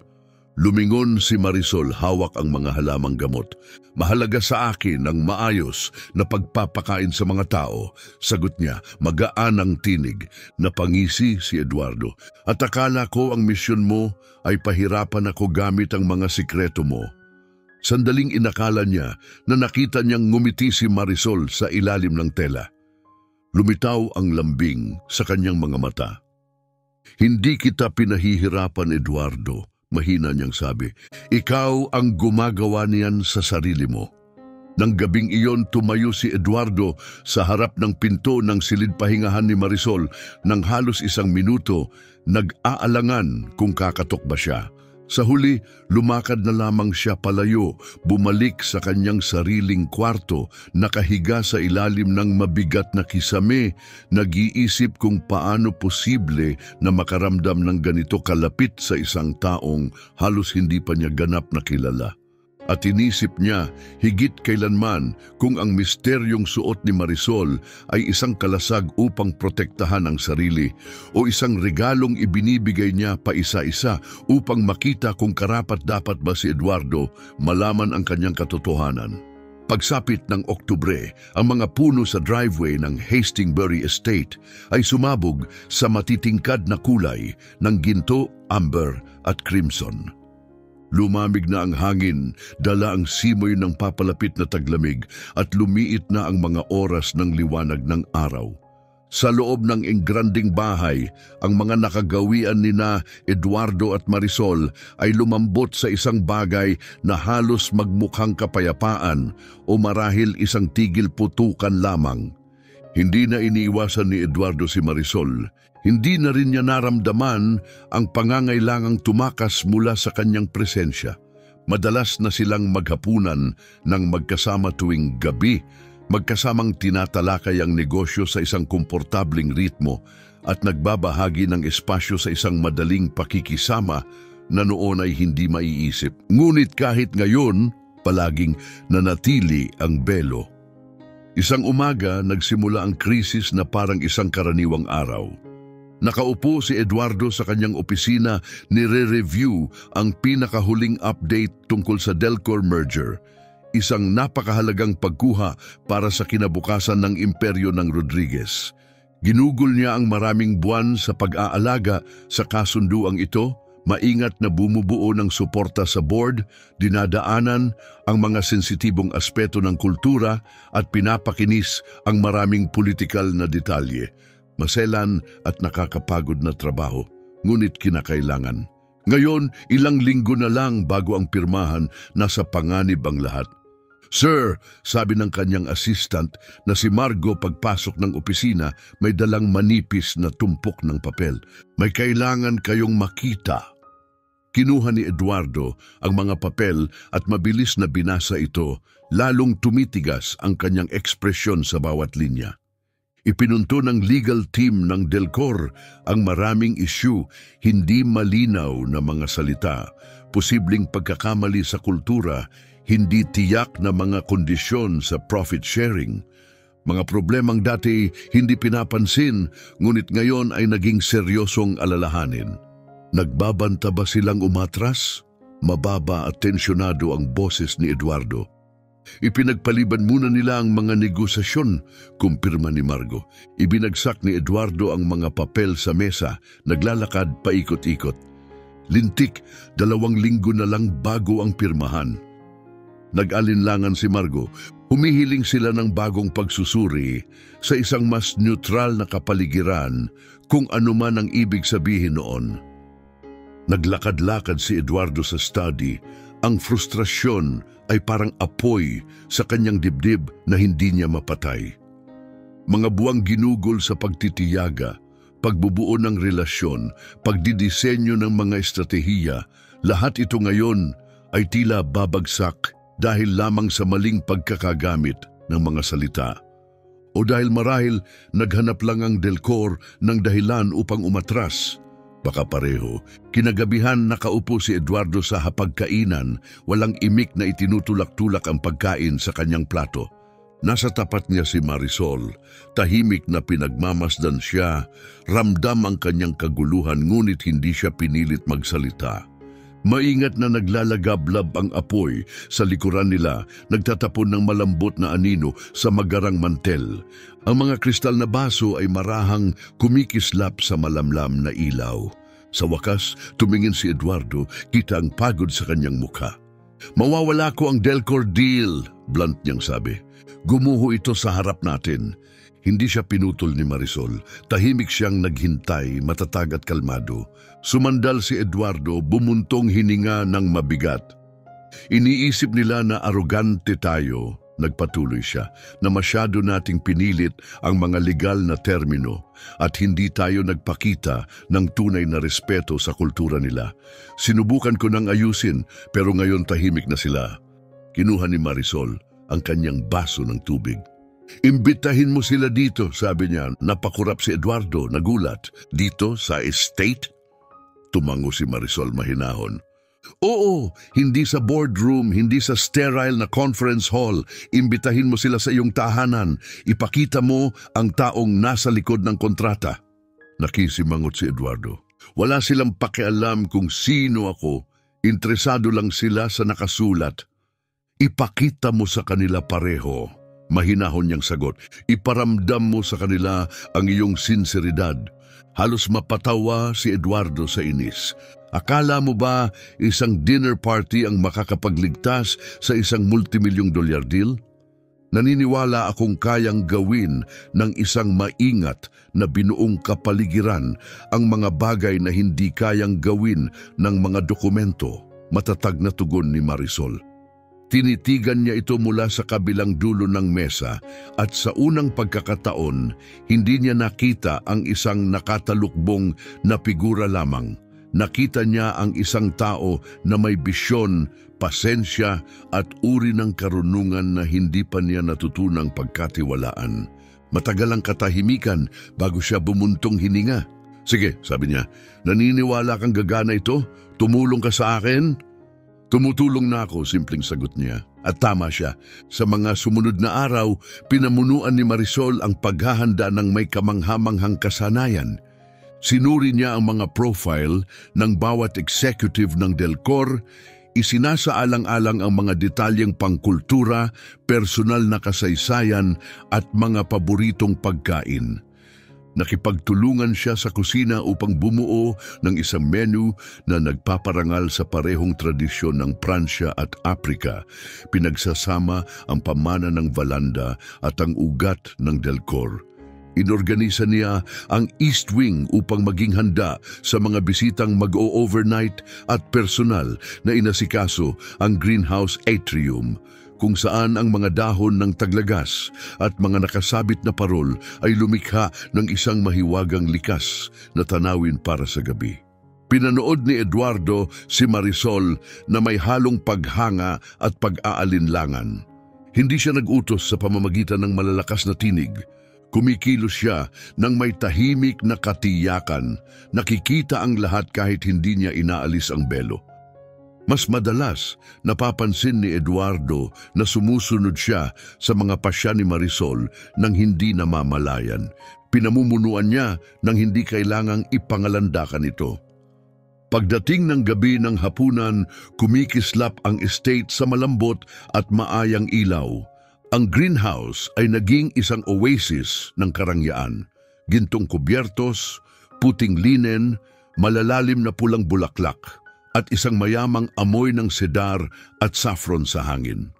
Lumingon si Marisol, hawak ang mga halamang gamot. Mahalaga sa akin ang maayos na pagpapakain sa mga tao, sagot niya, magaan ang tinig. Napangisi si Eduardo. At akala ko ang misyon mo ay pahirapan ako gamit ang mga sikreto mo. Sandaling inakala niya na nakita niyang ngumiti si Marisol sa ilalim ng tela. Lumitaw ang lambing sa kanyang mga mata. Hindi kita pinahihirapan, Eduardo, mahina niyang sabi. Ikaw ang gumagawa niyan sa sarili mo. Nang gabing iyon, tumayo si Eduardo sa harap ng pinto ng silid-pahingahan ni Marisol nang halos 1 minuto, nag-aalangan kung kakatok ba siya. Sa huli, lumakad na lamang siya palayo, bumalik sa kanyang sariling kwarto, nakahiga sa ilalim ng mabigat na kisame, nag-iisip kung paano posible na makaramdam ng ganito kalapit sa isang taong halos hindi pa niya ganap na kilala. At inisip niya higit kailanman kung ang misteryong suot ni Marisol ay isang kalasag upang protektahan ang sarili o isang regalong ibinibigay niya pa isa-isa upang makita kung karapat-dapat ba si Eduardo malaman ang kanyang katotohanan. Pagsapit ng Oktubre, ang mga puno sa driveway ng Hastingbury Estate ay sumabog sa matitingkad na kulay ng ginto, amber at crimson. Lumamig na ang hangin, dala ang simoy ng papalapit na taglamig at lumiit na ang mga oras ng liwanag ng araw. Sa loob ng engranding bahay, ang mga nakagawian nina Eduardo at Marisol ay lumambot sa isang bagay na halos magmukhang kapayapaan o marahil isang tigil putukan lamang. Hindi na iniiwasan ni Eduardo si Marisol. Hindi na rin niya naramdaman ang pangangailangang tumakas mula sa kanyang presensya. Madalas na silang maghapunan ng magkasama tuwing gabi, magkasamang tinatalakay ang negosyo sa isang komportabling ritmo at nagbabahagi ng espasyo sa isang madaling pakikisama na noon ay hindi maiisip. Ngunit kahit ngayon, palaging nanatili ang belo. Isang umaga, nagsimula ang krisis na parang isang karaniwang araw. Nakaupo si Eduardo sa kanyang opisina, nire-review ang pinakahuling update tungkol sa Delcor merger. isang napakahalagang pagkuha para sa kinabukasan ng imperyo ng Rodriguez. Ginugol niya ang maraming buwan sa pag-aalaga sa kasunduang ito, maingat na bumubuo ng suporta sa board, dinadaanan ang mga sensitibong aspeto ng kultura at pinapakinis ang maraming politikal na detalye. Maselan at nakakapagod na trabaho, ngunit kinakailangan. Ngayon, ilang linggo na lang bago ang pirmahan, nasa panganib ang lahat. "Sir," sabi ng kanyang assistant na si Margo pagpasok ng opisina, may dalang manipis na tumpok ng papel. "May kailangan kayong makita." Kinuha ni Eduardo ang mga papel at mabilis na binasa ito, lalong tumitigas ang kanyang ekspresyon sa bawat linya. Ipinunto ng legal team ng Delcor ang maraming issue, hindi malinaw na mga salita, posibleng pagkakamali sa kultura, hindi tiyak na mga kondisyon sa profit sharing. Mga problemang dati hindi pinapansin, ngunit ngayon ay naging seryosong alalahanin. Nagbabanta ba silang umatras? Mababa at tensyonado ang boses ni Eduardo. Ipinagpaliban muna nila ang mga negosasyon, kumpirma ni Margo. Ibinagsak ni Eduardo ang mga papel sa mesa, naglalakad paikot-ikot. Lintik, 2 linggo na lang bago ang pirmahan. Nag-alinlangan si Margo. Humihiling sila ng bagong pagsusuri sa isang mas neutral na kapaligiran, kung ano man ang ibig sabihin noon. Naglakad-lakad si Eduardo sa study. Ang frustrasyon ay parang apoy sa kanyang dibdib na hindi niya mapatay. Mga buwang ginugol sa pagtitiyaga, pagbubuo ng relasyon, pagdidisenyo ng mga estratehiya, lahat ito ngayon ay tila babagsak dahil lamang sa maling pagkakagamit ng mga salita. O dahil marahil naghanap lang ang Delcor ng dahilan upang umatras. Baka pareho. Kinagabihan nakaupo si Eduardo sa hapagkainan, walang imik na itinutulak-tulak ang pagkain sa kanyang plato. Nasa tapat niya si Marisol, tahimik na pinagmamasdan siya, ramdam ang kanyang kaguluhan ngunit hindi siya pinilit magsalita. Maingat na naglalagablab ang apoy sa likuran nila, nagtatapon ng malambot na anino sa magarang mantel. Ang mga kristal na baso ay marahang kumikislap sa malamlam na ilaw. Sa wakas, tumingin si Eduardo, kita ang pagod sa kanyang mukha. "Mawawala ko ang Delcor deal," blunt niyang sabi. "Gumuho ito sa harap natin." Hindi siya pinutol ni Marisol. Tahimik siyang naghintay, matatag at kalmado. Sumandal si Eduardo, bumuntong hininga ng mabigat. "Iniisip nila na arogante tayo," nagpatuloy siya, "na masyado nating pinilit ang mga legal na termino at hindi tayo nagpakita ng tunay na respeto sa kultura nila. Sinubukan ko nang ayusin pero ngayon tahimik na sila." Kinuha ni Marisol ang kanyang baso ng tubig. "Imbitahin mo sila dito," sabi niya. Napakurap si Eduardo, nagulat. "Dito sa estate?" Tumango si Marisol mahinahon. "Oo, hindi sa boardroom, hindi sa sterile na conference hall. Imbitahin mo sila sa iyong tahanan. Ipakita mo ang taong nasa likod ng kontrata." Nakisimangot si Eduardo. "Wala silang pakialam kung sino ako. Interesado lang sila sa nakasulat." "Ipakita mo sa kanila pareho." Mahinahon niyang sagot. "Iparamdam mo sa kanila ang iyong sinseridad." Halos mapatawa si Eduardo sa inis. "Akala mo ba isang dinner party ang makakapagligtas sa isang multimilyong dolyar deal? Naniniwala akong kayang gawin ng isang maingat na binuong kapaligiran ang mga bagay na hindi kayang gawin ng mga dokumento." Matatag na tugon ni Marisol. Tinitigan niya ito mula sa kabilang dulo ng mesa at sa unang pagkakataon, hindi niya nakita ang isang nakatalukbong na figura lamang. Nakita niya ang isang tao na may bisyon, pasensya at uri ng karunungan na hindi pa niya natutunang pagkatiwalaan. Matagal ang katahimikan bago siya bumuntong hininga. "Sige," sabi niya, "naniniwala kang gagana ito? Tumulong ka sa akin?" "Tumutulong na ako," simpleng sagot niya. At tama siya. Sa mga sumunod na araw, pinamunuan ni Marisol ang paghahanda ng may kamanghamanghang kasanayan. Sinuri niya ang mga profile ng bawat executive ng Delcor, Isinasaalang-alang ang mga detalyeng pangkultura, personal na kasaysayan at mga paboritong pagkain. Nakipagtulungan siya sa kusina upang bumuo ng isang menu na nagpaparangal sa parehong tradisyon ng Pransya at Aprika. Pinagsasama ang pamana ng Valanda at ang ugat ng Delcor. Inorganisa niya ang East Wing upang maging handa sa mga bisitang mag-o-overnight at personal na inasikaso ang greenhouse atrium, kung saan ang mga dahon ng taglagas at mga nakasabit na parol ay lumikha ng isang mahiwagang likas na tanawin para sa gabi. Pinanood ni Eduardo si Marisol na may halong paghanga at pag-aalinlangan. Hindi siya nag-utos sa pamamagitan ng malalakas na tinig. Kumikilos siya ng may tahimik na katiyakan. Nakikita ang lahat kahit hindi niya inaalis ang belo. Mas madalas, napapansin ni Eduardo na sumusunod siya sa mga pasya ni Marisol nang hindi namamalayan. Pinamumunuan niya nang hindi kailangang ipangalandakan ito. Pagdating ng gabi ng hapunan, kumikislap ang estate sa malambot at maayang ilaw. Ang greenhouse ay naging isang oasis ng karangyaan. Gintong kubyertos, puting linen, malalalim na pulang bulaklak, at isang mayamang amoy ng cedar at saffron sa hangin.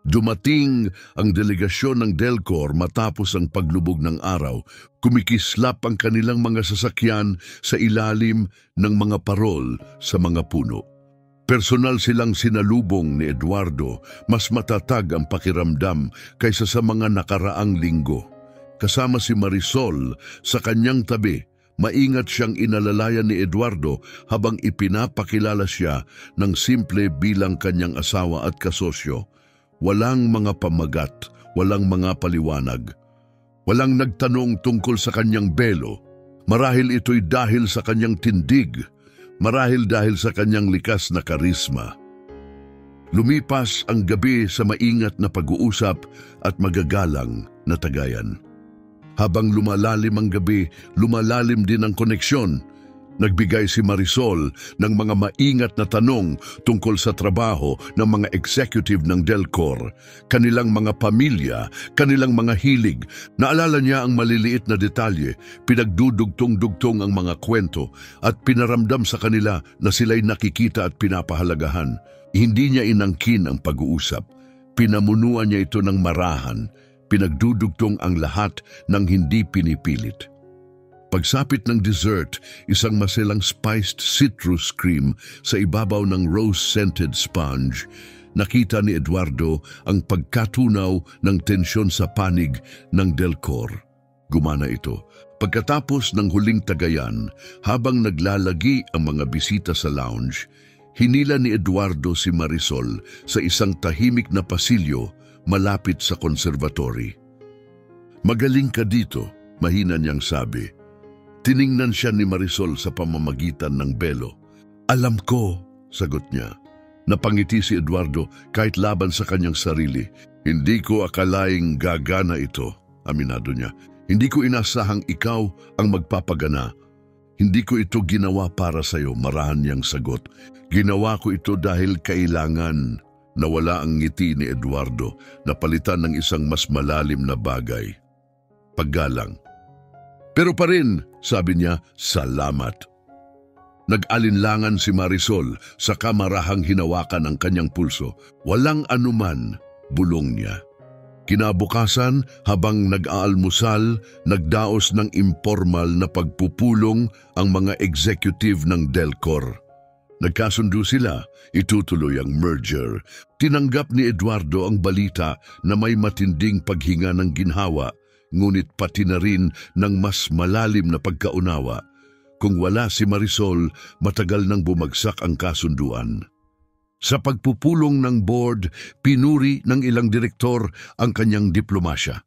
Dumating ang delegasyon ng Delcor matapos ang paglubog ng araw. Kumikislap ang kanilang mga sasakyan sa ilalim ng mga parol sa mga puno. Personal silang sinalubong ni Eduardo, mas matatag ang pakiramdam kaysa sa mga nakaraang linggo. Kasama si Marisol sa kanyang tabi, maingat siyang inalalayan ni Eduardo habang ipinapakilala siya ng simple bilang kanyang asawa at kasosyo. Walang mga pamagat, walang mga paliwanag. Walang nagtanong tungkol sa kanyang belo. Marahil ito'y dahil sa kanyang tindig, marahil dahil sa kanyang likas na karisma. Lumipas ang gabi sa maingat na pag-uusap at magagalang na tagayan. Habang lumalalim ang gabi, lumalalim din ang koneksyon. Nagbigay si Marisol ng mga maingat na tanong tungkol sa trabaho ng mga executive ng Delcor, kanilang mga pamilya, kanilang mga hilig. Naalala niya ang maliliit na detalye, pinagdudugtong-dugtong ang mga kwento at pinaramdam sa kanila na sila'y nakikita at pinapahalagahan. Hindi niya inangkin ang pag-uusap. Pinamunuan niya ito ng marahan. Pinagdudugtong ang lahat ng hindi pinipilit. Pagsapit ng dessert, isang maselang spiced citrus cream sa ibabaw ng rose-scented sponge, nakita ni Eduardo ang pagkatunaw ng tensyon sa panig ng Delcor. Gumana ito. Pagkatapos ng huling tagayan, habang naglalagi ang mga bisita sa lounge, hinila ni Eduardo si Marisol sa isang tahimik na pasilyo malapit sa konservatory. "Magaling ka dito," mahina niyang sabi. Tiningnan siya ni Marisol sa pamamagitan ng belo. "Alam ko," sagot niya. Napangiti si Eduardo kahit laban sa kanyang sarili. "Hindi ko akalaing gagana ito," aminado niya. "Hindi ko inasahang ikaw ang magpapagana. Hindi ko ito ginawa para sa'yo," marahan niyang sagot. "Ginawa ko ito dahil kailangan." Nawala ang ngiti ni Eduardo, napalitan ng isang mas malalim na bagay. Paggalang. "Pero pa rin," sabi niya, "salamat." Nag-alinlangan si Marisol sa kamarahang hinawakan ang kanyang pulso. "Walang anuman," bulong niya. Kinabukasan, habang nag-aalmusal, nagdaos ng informal na pagpupulong ang mga executive ng Delcor. Nagkasundo sila, itutuloy ang merger. Tinanggap ni Eduardo ang balita na may matinding paghinga ng ginhawa, ngunit pati na rin ng mas malalim na pagkaunawa. Kung wala si Marisol, matagal nang bumagsak ang kasunduan. Sa pagpupulong ng board, pinuri ng ilang direktor ang kanyang diplomasya.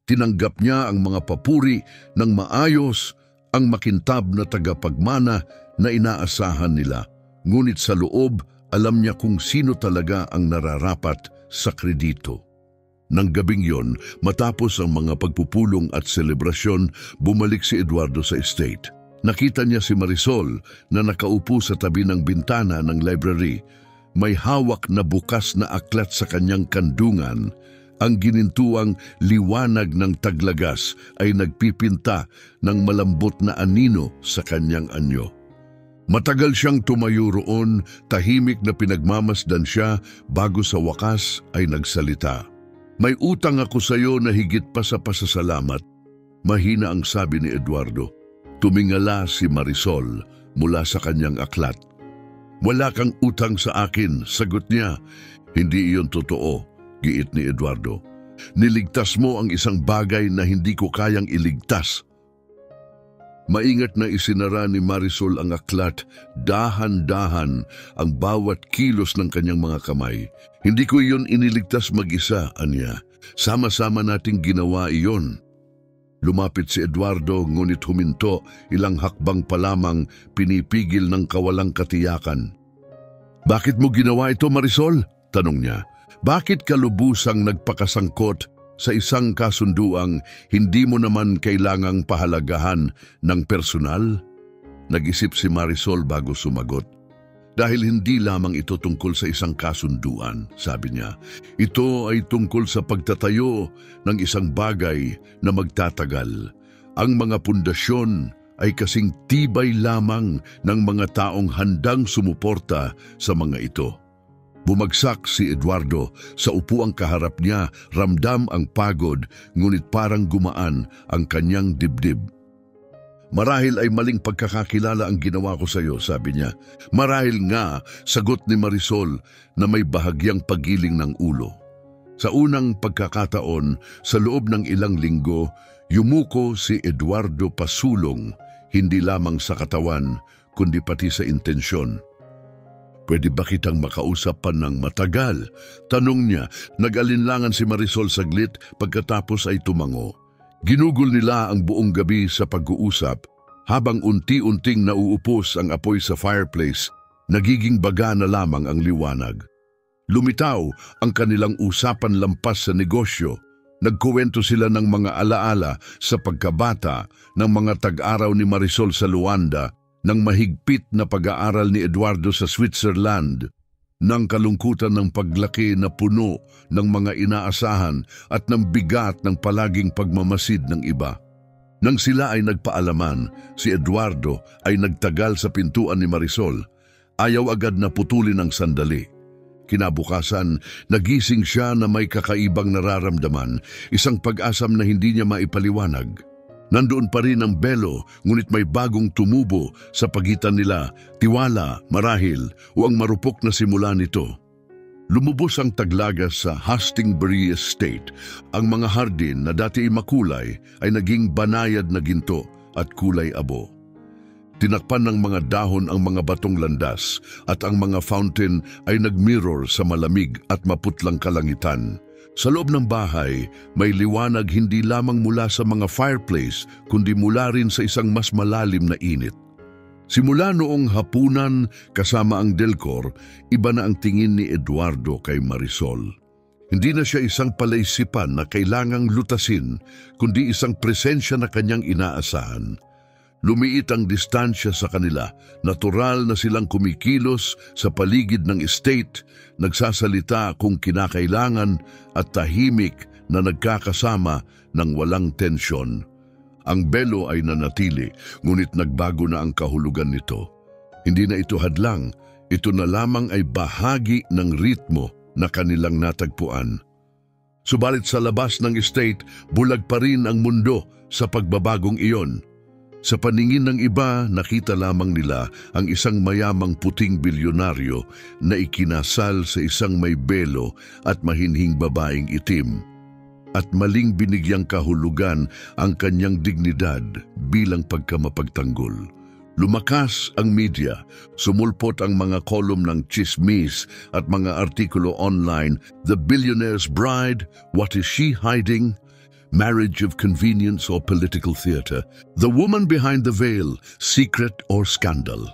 Tinanggap niya ang mga papuri ng maayos, ang makintab na tagapagmana na inaasahan nila. Ngunit sa loob, alam niya kung sino talaga ang nararapat sa kredito. Nang gabing yon, matapos ang mga pagpupulong at selebrasyon, bumalik si Eduardo sa estate. Nakita niya si Marisol na nakaupo sa tabi ng bintana ng library. may hawak na bukas na aklat sa kanyang kandungan. Ang ginintuang liwanag ng taglagas ay nagpipinta ng malambot na anino sa kanyang anyo. Matagal siyang tumayo roon, tahimik na pinagmamasdan siya bago sa wakas ay nagsalita. May utang ako sa iyo na higit pa sa pasasalamat. Mahina ang sabi ni Eduardo. Tumingala si Marisol mula sa kanyang aklat. Wala kang utang sa akin, sagot niya. Hindi iyon totoo, giit ni Eduardo. Niligtas mo ang isang bagay na hindi ko kayang iligtas. Maingat na isinara ni Marisol ang aklat, dahan-dahan ang bawat kilos ng kanyang mga kamay. Hindi ko iyon iniligtas mag-isa, anya. Sama-sama nating ginawa iyon. Lumapit si Eduardo ngunit huminto, ilang hakbang pa lamang pinipigil ng kawalang katiyakan. Bakit mo ginawa ito, Marisol? Tanong niya. Bakit ka lubusang nagpakasangkot sa isang kasunduang hindi mo naman kailangang pahalagahan ng personal? Nag-isip si Marisol bago sumagot. Dahil hindi lamang ito tungkol sa isang kasunduan, sabi niya. Ito ay tungkol sa pagtatayo ng isang bagay na magtatagal. Ang mga pundasyon ay kasing tibay lamang ng mga taong handang sumuporta sa mga ito. Bumagsak si Eduardo sa upuang kaharap niya, ramdam ang pagod, ngunit parang gumaan ang kanyang dibdib. Marahil ay maling pagkakakilala ang ginawa ko sa iyo, sabi niya. Marahil nga, sagot ni Marisol na may bahagyang pagiling ng ulo. Sa unang pagkakataon, sa loob ng ilang linggo, yumuko si Eduardo pasulong, hindi lamang sa katawan, kundi pati sa intensyon. Pwede ba kitang makausap pa ng matagal? Tanong niya. Nag-alinlangan si Marisol saglit pagkatapos ay tumango. Ginugol nila ang buong gabi sa pag-uusap. Habang unti-unting nauupos ang apoy sa fireplace, nagiging baga na lamang ang liwanag. Lumitaw ang kanilang usapan lampas sa negosyo. Nagkuwento sila ng mga alaala sa pagkabata ng mga tag-araw ni Marisol sa Luanda, ng mahigpit na pag-aaral ni Eduardo sa Switzerland, ng kalungkutan ng paglaki na puno ng mga inaasahan at ng bigat ng palaging pagmamasid ng iba. Nang sila ay nagpaalaman, si Eduardo ay nagtagal sa pintuan ni Marisol. Ayaw agad na putulin ang sandali. Kinabukasan, nagising siya na may kakaibang nararamdaman, isang pag-asam na hindi niya maipaliwanag. Nandoon pa rin ang belo, ngunit may bagong tumubo sa pagitan nila, tiwala, marahil, o ang marupok na simula nito. Lumubos ang taglagas sa Hastings Estate. Ang mga hardin na dati makulay ay naging banayad na ginto at kulay abo. Tinakpan ng mga dahon ang mga batong landas at ang mga fountain ay nagmirror sa malamig at maputlang kalangitan. Sa loob ng bahay, may liwanag hindi lamang mula sa mga fireplace, kundi mula rin sa isang mas malalim na init. Simula noong hapunan kasama ang Delcor, iba na ang tingin ni Eduardo kay Marisol. Hindi na siya isang palaisipan na kailangang lutasin, kundi isang presensya na kanyang inaasahan. Lumiit ang distansya sa kanila, natural na silang kumikilos sa paligid ng estate, nagsasalita kung kinakailangan at tahimik na nagkakasama ng walang tensyon. Ang belo ay nanatili, ngunit nagbago na ang kahulugan nito. Hindi na ito hadlang, ito na lamang ay bahagi ng ritmo na kanilang natagpuan. Subalit sa labas ng estate, bulag pa rin ang mundo sa pagbabagong iyon. Sa paningin ng iba, nakita lamang nila ang isang mayamang puting bilyonaryo na ikinasal sa isang may belo at mahinhing babaeng itim. At maling binigyang kahulugan ang kanyang dignidad bilang pagkamapagtanggol. Lumakas ang media, sumulpot ang mga kolum ng chismis at mga artikulo online. The Billionaire's Bride, What is she hiding? Marriage of convenience or political theater, the woman behind the veil, secret or scandal.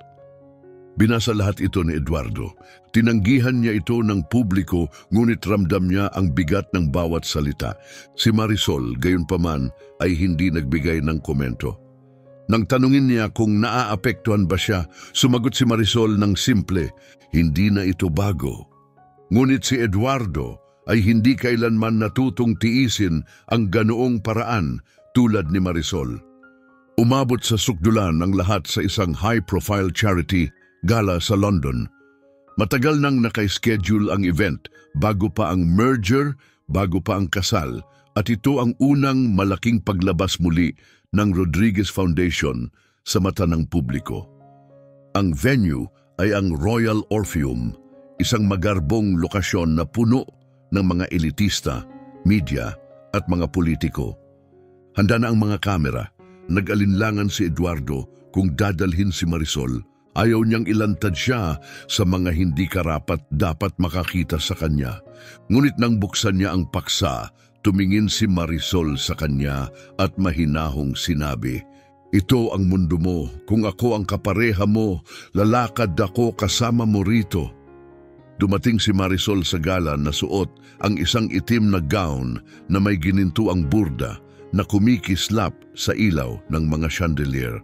Binasa lahat ito ni Eduardo. Tinanggihan niya ito ng publiko, ngunit ramdam niya ang bigat ng bawat salita. Si Marisol, gayunpaman, ay hindi nagbigay ng komento. Nang tanungin niya kung naaapektuhan ba siya, sumagot si Marisol ng simple, hindi na ito bago. Ngunit si Eduardo ay hindi kailanman natutong tiisin ang ganoong paraan tulad ni Marisol. Umabot sa sukdulan ang lahat sa isang high-profile charity gala sa London. Matagal nang naka-schedule ang event bago pa ang merger, bago pa ang kasal, at ito ang unang malaking paglabas muli ng Rodriguez Foundation sa mata ng publiko. Ang venue ay ang Royal Orpheum, isang magarbong lokasyon na puno ng mga elitista, media at mga politiko. Handa na ang mga kamera. Nag-alinlangan si Eduardo kung dadalhin si Marisol. Ayaw niyang ilantad siya sa mga hindi karapat dapat makakita sa kanya. Ngunit nang buksan niya ang paksa, tumingin si Marisol sa kanya at mahinahong sinabi, "Ito ang mundo mo. Kung ako ang kapareha mo, lalakad ako kasama mo rito." Dumating si Marisol sa gala na suot ang isang itim na gown na may ginintuang burda na kumikislap sa ilaw ng mga chandelier.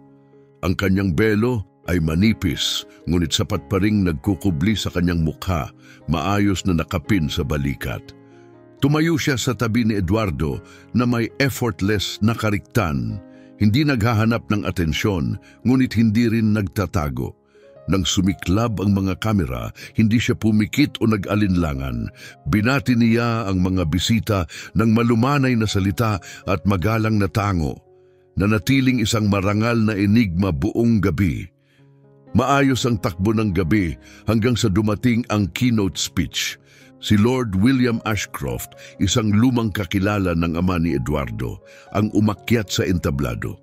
Ang kanyang belo ay manipis, ngunit sapat pa ring nagkukubli sa kanyang mukha, maayos na nakapin sa balikat. Tumayo siya sa tabi ni Eduardo na may effortless na kariktan, hindi naghahanap ng atensyon, ngunit hindi rin nagtatago. Nang sumiklab ang mga kamera, hindi siya pumikit o nag-alinlangan. Binati niya ang mga bisita ng malumanay na salita at magalang na tango, nanatiling isang marangal na enigma buong gabi. Maayos ang takbo ng gabi hanggang sa dumating ang keynote speech. Si Lord William Ashcroft, isang lumang kakilala ng ama ni Eduardo, ang umakyat sa entablado.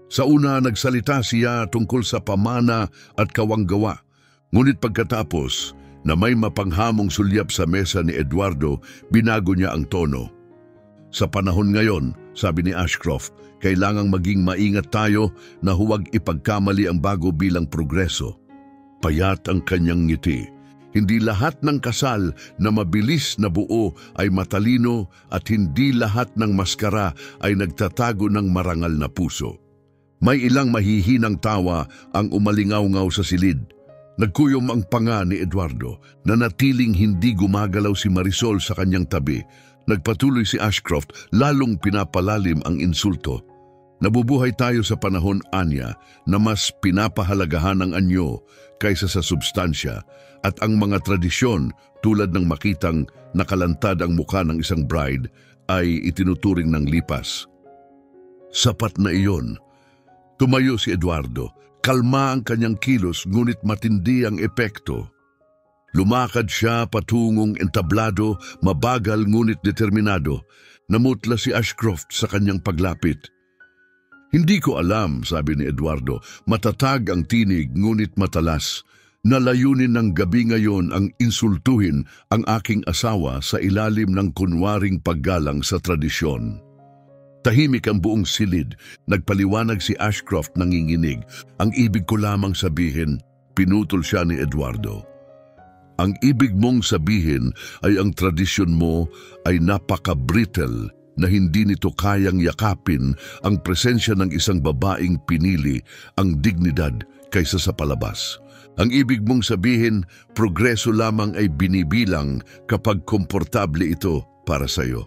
Sa una, nagsalita siya tungkol sa pamana at kawanggawa. Ngunit pagkatapos, na may mapanghamong sulyap sa mesa ni Eduardo, binago niya ang tono. Sa panahon ngayon, sabi ni Ashcroft, kailangang maging maingat tayo na huwag ipagkamali ang bago bilang progreso. Payat ang kanyang ngiti. Hindi lahat ng kasal na mabilis na buo ay matalino at hindi lahat ng maskara ay nagtatago ng marangal na puso. May ilang mahihinang tawa ang umalingaw-ngaw sa silid. Nagkuyom ang panga ni Eduardo na natiling hindi gumagalaw si Marisol sa kanyang tabi. Nagpatuloy si Ashcroft, lalong pinapalalim ang insulto. Nabubuhay tayo sa panahon, Anya, na mas pinapahalagahan ang anyo kaysa sa substansya at ang mga tradisyon tulad ng makitang nakalantad ang mukha ng isang bride ay itinuturing ng lipas. Sapat na iyon. Tumayo si Eduardo. Kalma ang kanyang kilos ngunit matindi ang epekto. Lumakad siya patungong entablado, mabagal ngunit determinado. Namutla si Ashcroft sa kanyang paglapit. "Hindi ko alam," sabi ni Eduardo, matatag ang tinig ngunit matalas. "Nalayunin ng gabi ngayon ang insultuhin ang aking asawa sa ilalim ng kunwaring paggalang sa tradisyon." Tahimik ang buong silid. Nagpaliwanag si Ashcroft nanginginig. "Ang ibig ko lamang sabihin," pinutol siya ni Eduardo. "Ang ibig mong sabihin ay ang tradisyon mo ay napaka-brittle na hindi nito kayang yakapin ang presensya ng isang babaeng pinili ang dignidad kaysa sa palabas. Ang ibig mong sabihin, progreso lamang ay binibilang kapag komportable ito para sa iyo."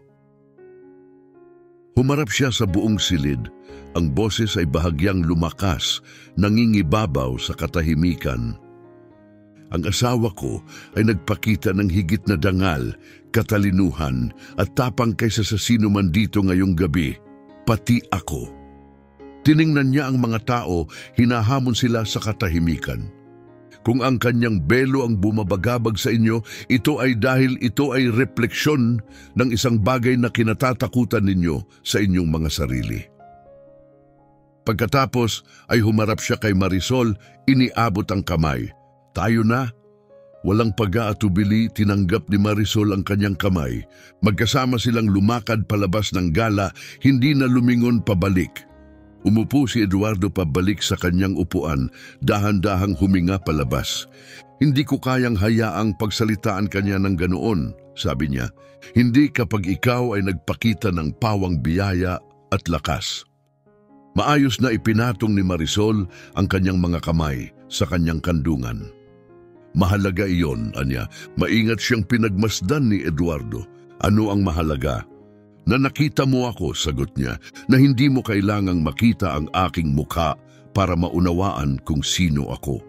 Humarap siya sa buong silid. Ang boses ay bahagyang lumakas, nangingibabaw sa katahimikan. "Ang asawa ko ay nagpakita ng higit na dangal, katalinuhan at tapang kaysa sa sino man dito ngayong gabi, pati ako." Tiningnan niya ang mga tao, hinahamon sila sa katahimikan. Kung ang kanyang belo ang bumabagabag sa inyo, ito ay dahil ito ay refleksyon ng isang bagay na kinatatakutan ninyo sa inyong mga sarili. Pagkatapos ay humarap siya kay Marisol, iniabot ang kamay. "Tayo na." Walang pag-aatubili, tinanggap ni Marisol ang kanyang kamay. Magkasama silang lumakad palabas ng gala, hindi na lumingon pabalik. Umupo si Eduardo pabalik sa kanyang upuan, dahan-dahang huminga palabas. "Hindi ko kayang hayaang pagsalitaan kanya ng ganoon," sabi niya. "Hindi kapag ikaw ay nagpakita ng pawang biyaya at lakas." Maayos na ipinatong ni Marisol ang kanyang mga kamay sa kanyang kandungan. Mahalaga iyon, anya. Maingat siyang pinagmasdan ni Eduardo. Ano ang mahalaga? Na nakita mo ako, sagot niya, na hindi mo kailangang makita ang aking mukha para maunawaan kung sino ako.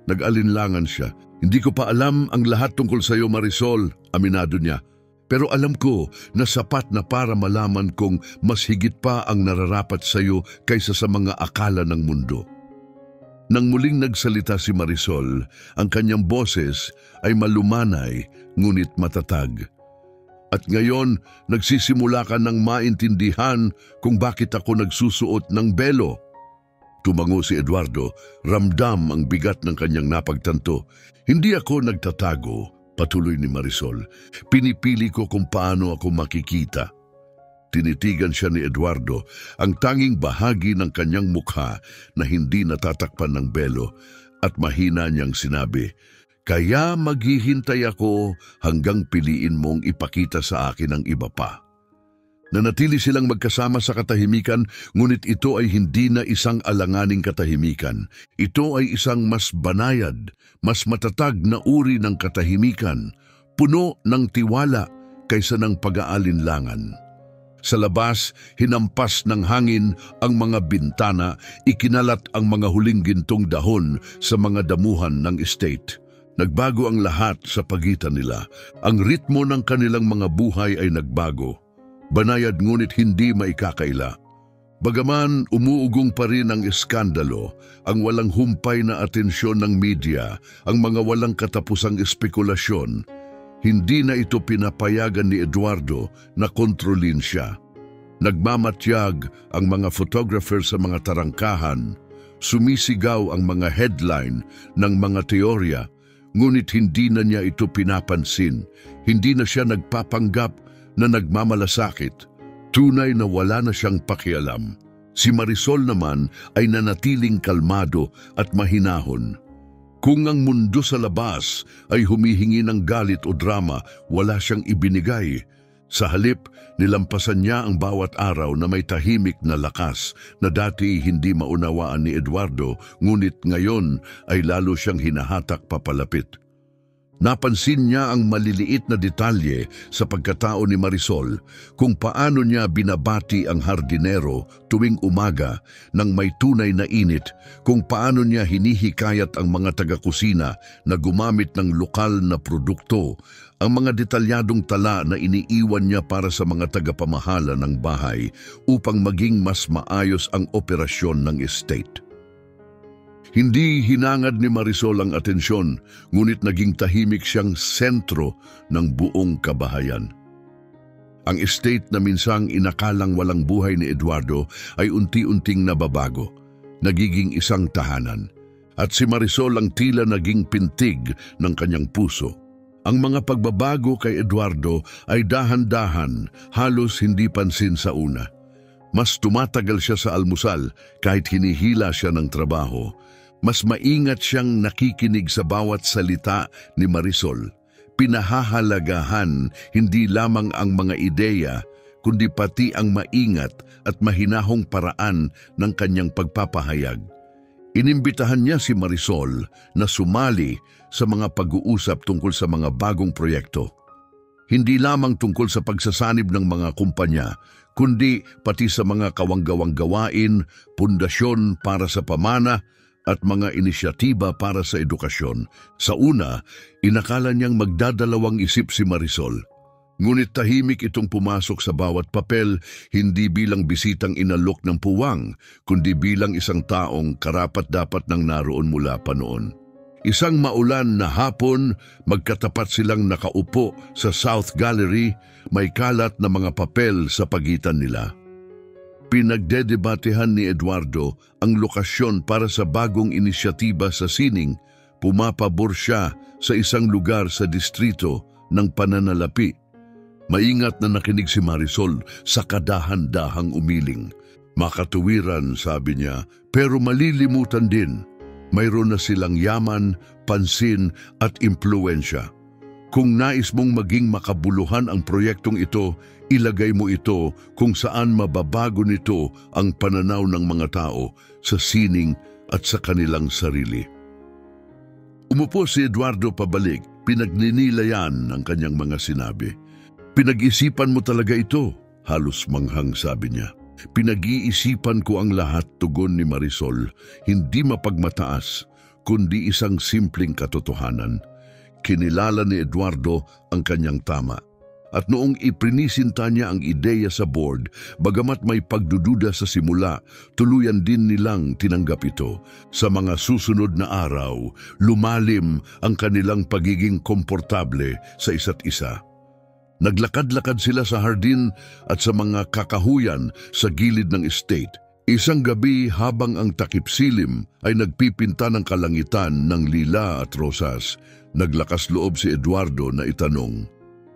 Nag-alinlangan siya. Hindi ko pa alam ang lahat tungkol sa iyo, Marisol, aminado niya. Pero alam ko na sapat na para malaman kong mas higit pa ang nararapat sa iyo kaysa sa mga akala ng mundo. Nang muling nagsalita si Marisol, ang kanyang boses ay malumanay ngunit matatag. At ngayon, nagsisimula ka ng maintindihan kung bakit ako nagsusuot ng belo. Tumango si Eduardo, ramdam ang bigat ng kanyang napagtanto. Hindi ako nagtatago, patuloy ni Marisol. Pinipili ko kung paano ako makikita. Tinitigan siya ni Eduardo, ang tanging bahagi ng kanyang mukha na hindi natatakpan ng belo, at mahina niyang sinabi, "Kaya maghihintay ako hanggang piliin mong ipakita sa akin ang iba pa." Nanatili silang magkasama sa katahimikan, ngunit ito ay hindi na isang alanganing katahimikan. Ito ay isang mas banayad, mas matatag na uri ng katahimikan, puno ng tiwala kaysa ng pag-aalinlangan. Sa labas, hinampas ng hangin ang mga bintana, ikinalat ang mga huling gintong dahon sa mga damuhan ng estate. Nagbago ang lahat sa pagitan nila. Ang ritmo ng kanilang mga buhay ay nagbago. Banayad ngunit hindi maikakaila. Bagaman umuugong pa rin ang eskandalo, ang walang humpay na atensyon ng media, ang mga walang katapusang espekulasyon, hindi na ito pinapayagan ni Eduardo na kontrolin siya. Nagmamatyag ang mga photographer sa mga tarangkahan, sumisigaw ang mga headline ng mga teorya, ngunit hindi na niya ito pinapansin. Hindi na siya nagpapanggap na nagmamalasakit. Tunay na wala na siyang pakialam. Si Marisol naman ay nanatiling kalmado at mahinahon. Kung ang mundo sa labas ay humihingi ng galit o drama, wala siyang ibinigay. Sa halip, nilampasan niya ang bawat araw na may tahimik na lakas na dati hindi maunawaan ni Eduardo, ngunit ngayon ay lalo siyang hinahatak papalapit. Napansin niya ang maliliit na detalye sa pagkatao ni Marisol, kung paano niya binabati ang hardinero tuwing umaga nang may tunay na init, kung paano niya hinihikayat ang mga taga-kusina na gumamit ng lokal na produkto, ang mga detalyadong tala na iniiwan niya para sa mga tagapamahala ng bahay upang maging mas maayos ang operasyon ng estate. Hindi hinangad ni Marisol ang atensyon, ngunit naging tahimik siyang sentro ng buong kabahayan. Ang estate na minsang inakalang walang buhay ni Eduardo ay unti-unting nababago, nagiging isang tahanan. At si Marisol ang tila naging pintig ng kanyang puso. Ang mga pagbabago kay Eduardo ay dahan-dahan, halos hindi pansin sa una. Mas tumatagal siya sa almusal kahit hinihila siya ng trabaho. Mas maingat siyang nakikinig sa bawat salita ni Marisol. Pinahahalagahan hindi lamang ang mga ideya, kundi pati ang maingat at mahinahong paraan ng kanyang pagpapahayag. Inimbitahan niya si Marisol na sumali sa mga pag-uusap tungkol sa mga bagong proyekto. Hindi lamang tungkol sa pagsasanib ng mga kumpanya, kundi pati sa mga kawanggawang gawain, pundasyon para sa pamana, at mga inisyatiba para sa edukasyon. Sa una, inakala niyang magdadalawang isip si Marisol. Ngunit tahimik itong pumasok sa bawat papel, hindi bilang bisitang inalok ng puwang, kundi bilang isang taong karapat-dapat nang naroon mula pa noon. Isang maulan na hapon, magkatapat silang nakaupo sa South Gallery, may kalat na mga papel sa pagitan nila. Pinagdedebatehan ni Eduardo ang lokasyon para sa bagong inisyatiba sa sining. Pumapabor siya sa isang lugar sa distrito ng Pananalapi. Maingat na nakinig si Marisol sa kadahan-dahang umiling. Makatuwiran, sabi niya, pero malilimutan din. Mayroon na silang yaman, pansin at impluensya. Kung nais mong maging makabuluhan ang proyektong ito, ilagay mo ito kung saan mababago nito ang pananaw ng mga tao sa sining at sa kanilang sarili. Umupo si Eduardo pabalik, pinagninilayan ang kanyang mga sinabi. Pinag-isipan mo talaga ito, halos manghang sabi niya. Pinag-iisipan ko ang lahat, tugon ni Marisol, hindi mapagmataas, kundi isang simpleng katotohanan. Kinilala ni Eduardo ang kanyang tama. At noong iprinisinta niya ang ideya sa board, bagamat may pagdududa sa simula, tuluyan din nilang tinanggap ito. Sa mga susunod na araw, lumalim ang kanilang pagiging komportable sa isa't isa. Naglakad-lakad sila sa hardin at sa mga kakahuyan sa gilid ng estate. Isang gabi habang ang takip silim ay nagpipinta ng kalangitan ng lila at rosas, naglakas loob si Eduardo na itanong,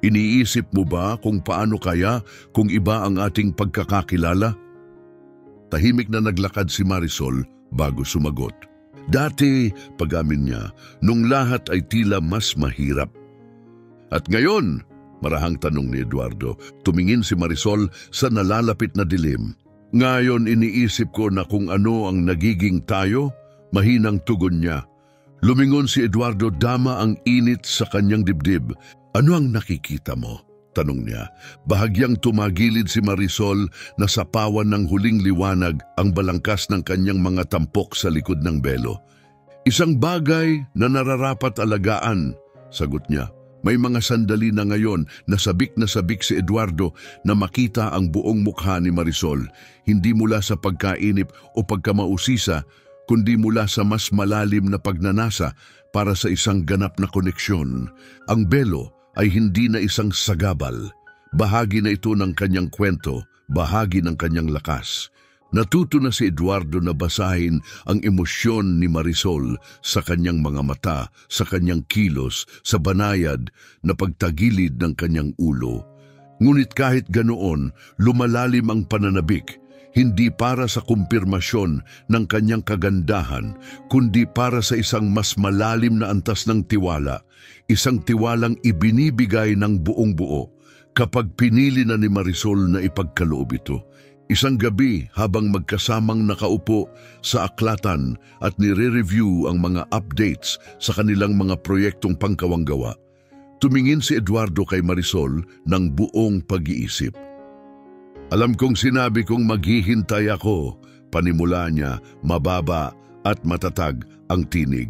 "Iniisip mo ba kung paano kaya kung iba ang ating pagkakakilala?" Tahimik na naglakad si Marisol bago sumagot. Dati, pag-amin niya, nung lahat ay tila mas mahirap. At ngayon, marahang tanong ni Eduardo, tumingin si Marisol sa nalalapit na dilim. Ngayon iniisip ko na kung ano ang nagiging tayo, mahinang tugon niya. Lumingon si Eduardo, dama ang init sa kanyang dibdib. Ano ang nakikita mo? Tanong niya. Bahagyang tumagilid si Marisol na sa pawan ng huling liwanag ang balangkas ng kanyang mga tampok sa likod ng belo. Isang bagay na nararapat alagaan, sagot niya. May mga sandali na ngayon na sabik si Eduardo na makita ang buong mukha ni Marisol, hindi mula sa pagkainip o pagkamausisa, kundi mula sa mas malalim na pagnanasa para sa isang ganap na koneksyon. Ang belo ay hindi na isang sagabal. Bahagi na ito ng kanyang kwento, bahagi ng kanyang lakas. Natuto na si Eduardo na basahin ang emosyon ni Marisol sa kanyang mga mata, sa kanyang kilos, sa banayad na pagtagilid ng kanyang ulo. Ngunit kahit ganoon, lumalalim ang pananabik, hindi para sa kumpirmasyon ng kanyang kagandahan, kundi para sa isang mas malalim na antas ng tiwala, isang tiwalang ibinibigay ng buong buo kapag pinili na ni Marisol na ipagkaloob ito. Isang gabi habang magkasamang nakaupo sa aklatan at nire-review ang mga updates sa kanilang mga proyektong pangkawanggawa, tumingin si Eduardo kay Marisol ng buong pag-iisip. Alam kong sinabi kong maghihintay ako, panimula niya, mababa at matatag ang tinig.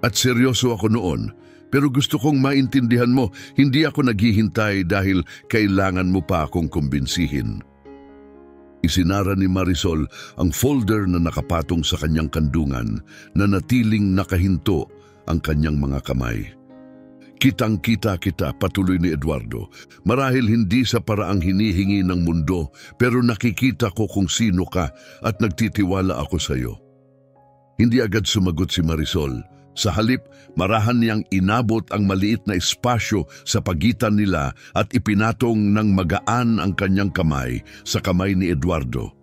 At seryoso ako noon, pero gusto kong maintindihan mo, hindi ako naghihintay dahil kailangan mo pa akong kumbinsihin. Isinara ni Marisol ang folder na nakapatong sa kanyang kandungan na natiling nakahinto ang kanyang mga kamay. Kitang-kita kita, patuloy ni Eduardo. Marahil hindi sa paraang hinihingi ng mundo, pero nakikita ko kung sino ka at nagtitiwala ako sa iyo. Hindi agad sumagot si Marisol. Sa halip, marahan niyang inabot ang maliit na espasyo sa pagitan nila at ipinatong ng magaan ang kanyang kamay sa kamay ni Eduardo.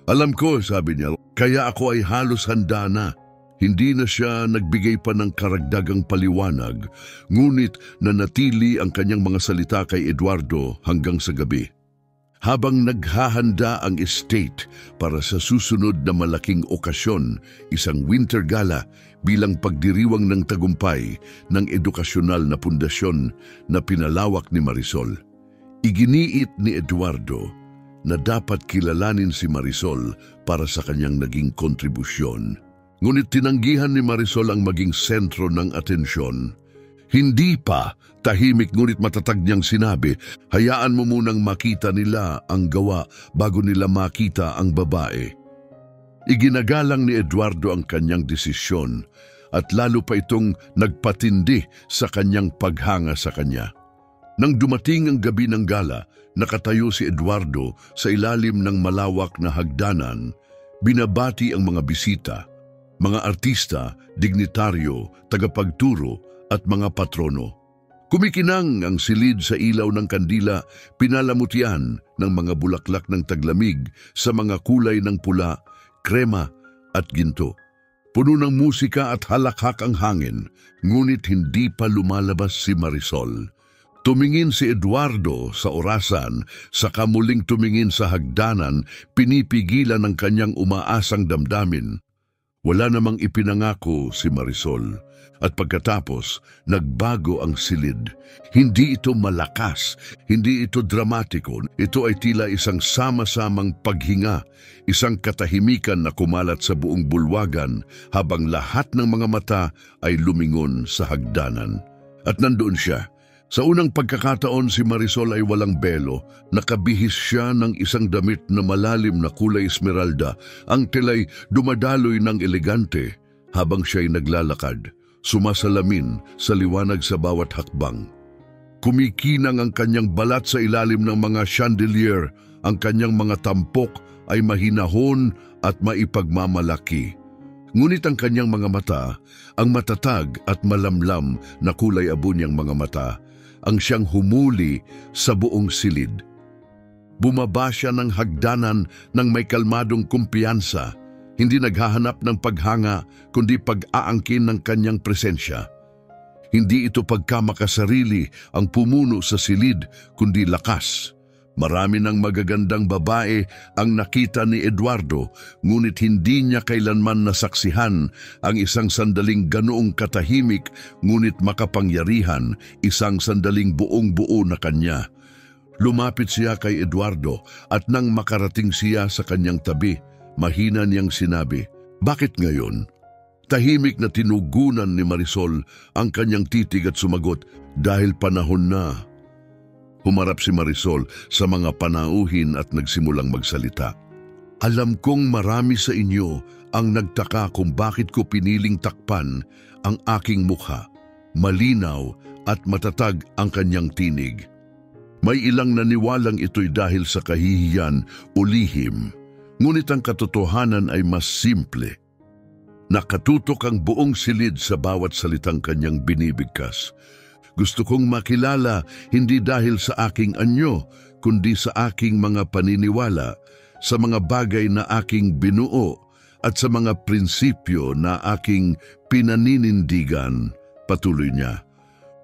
Alam ko, sabi niya, kaya ako ay halos handa na. Hindi na siya nagbigay pa ng karagdagang paliwanag, ngunit nanatili ang kanyang mga salita kay Eduardo hanggang sa gabi. Habang naghahanda ang estate para sa susunod na malaking okasyon, isang winter gala bilang pagdiriwang ng tagumpay ng edukasyonal na pundasyon na pinalawak ni Marisol. Iginiit ni Eduardo na dapat kilalanin si Marisol para sa kanyang naging kontribusyon. Ngunit tinanggihan ni Marisol ang maging sentro ng atensyon. Hindi pa, tahimik ngunit matatag niyang sinabi, hayaan mo munang makita nila ang gawa bago nila makita ang babae. Iginagalang ni Eduardo ang kanyang desisyon at lalo pa itong nagpatindi sa kanyang paghanga sa kanya. Nang dumating ang gabi ng gala, nakatayo si Eduardo sa ilalim ng malawak na hagdanan, binabati ang mga bisita, mga artista, dignitaryo, tagapagturo at mga patrono. Kumikinang ang silid sa ilaw ng kandila, pinalamutian ng mga bulaklak ng taglamig sa mga kulay ng pula, krema at ginto. Puno ng musika at halakhak ang hangin, ngunit hindi pa lumalabas si Marisol. Tumingin si Eduardo sa orasan, saka muling tumingin sa hagdanan, pinipigilan ng kanyang umaasang damdamin. Wala namang ipinangako si Marisol. At pagkatapos, nagbago ang silid. Hindi ito malakas, hindi ito dramatiko. Ito ay tila isang sama-samang paghinga, isang katahimikan na kumalat sa buong bulwagan habang lahat ng mga mata ay lumingon sa hagdanan. At nandoon siya. Sa unang pagkakataon, si Marisol ay walang belo. Nakabihis siya ng isang damit na malalim na kulay esmeralda. Ang tilay dumadaloy ng elegante habang siya'y naglalakad. Sumasalamin sa liwanag sa bawat hakbang. Kumikinang ang kanyang balat sa ilalim ng mga chandelier. Ang kanyang mga tampok ay mahinahon at maipagmamalaki. Ngunit ang kanyang mga mata, ang matatag at malamlam na kulay abo niyang mga mata, ang siyang humuli sa buong silid. Bumaba siya ng hagdanan ng may kalmadong kumpiyansa, hindi naghahanap ng paghanga kundi pag-aangkin ng kanyang presensya. Hindi ito pagkamakasarili ang pumuno sa silid kundi lakas. Marami ng magagandang babae ang nakita ni Eduardo, ngunit hindi niya kailanman nasaksihan ang isang sandaling ganoong katahimik ngunit makapangyarihan, isang sandaling buong-buo na kanya. Lumapit siya kay Eduardo at nang makarating siya sa kanyang tabi, mahina niyang sinabi, "Bakit ngayon?" Tahimik na tinugunan ni Marisol ang kanyang titig at sumagot, "Dahil panahon na." Humarap si Marisol sa mga panauhin at nagsimulang magsalita. "Alam kong marami sa inyo ang nagtaka kung bakit ko piniling takpan ang aking mukha. Malinaw at matatag ang kanyang tinig. May ilang naniwalang ito'y dahil sa kahihiyan o lihim. Ngunit ang katotohanan ay mas simple. Nakatutok ang buong silid sa bawat salitang kanyang binibigkas. Gusto kong makilala hindi dahil sa aking anyo, kundi sa aking mga paniniwala, sa mga bagay na aking binuo at sa mga prinsipyo na aking pinaninindigan." Patuloy niya.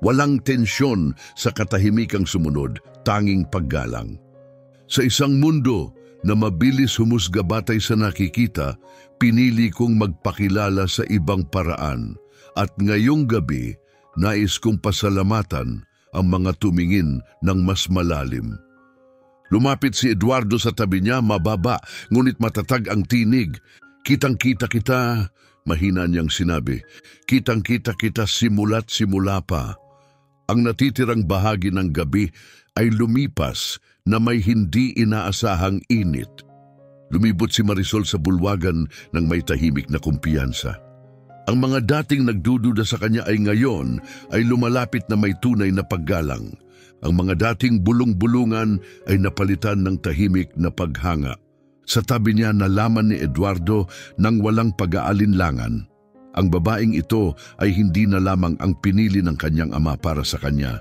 Walang tensyon sa katahimikang sumunod, tanging paggalang. Sa isang mundo na mabilis humusga batay sa nakikita, pinili kong magpakilala sa ibang paraan. At ngayong gabi, nais kong pasalamatan ang mga tumingin ng mas malalim. Lumapit si Eduardo sa tabi niya, mababa, ngunit matatag ang tinig. "Kitang-kita kita," mahina niyang sinabi. "Kitang-kita kita simula't simula pa." Ang natitirang bahagi ng gabi ay lumipas na may hindi inaasahang init. Lumibot si Marisol sa bulwagan ng may tahimik na kumpiyansa. Ang mga dating nagdududa sa kanya ay ngayon ay lumalapit na may tunay na paggalang. Ang mga dating bulong-bulungan ay napalitan ng tahimik na paghanga. Sa tabi niya nalaman ni Eduardo nang walang pag-aalinlangan. Ang babaeng ito ay hindi na lamang ang pinili ng kanyang ama para sa kanya.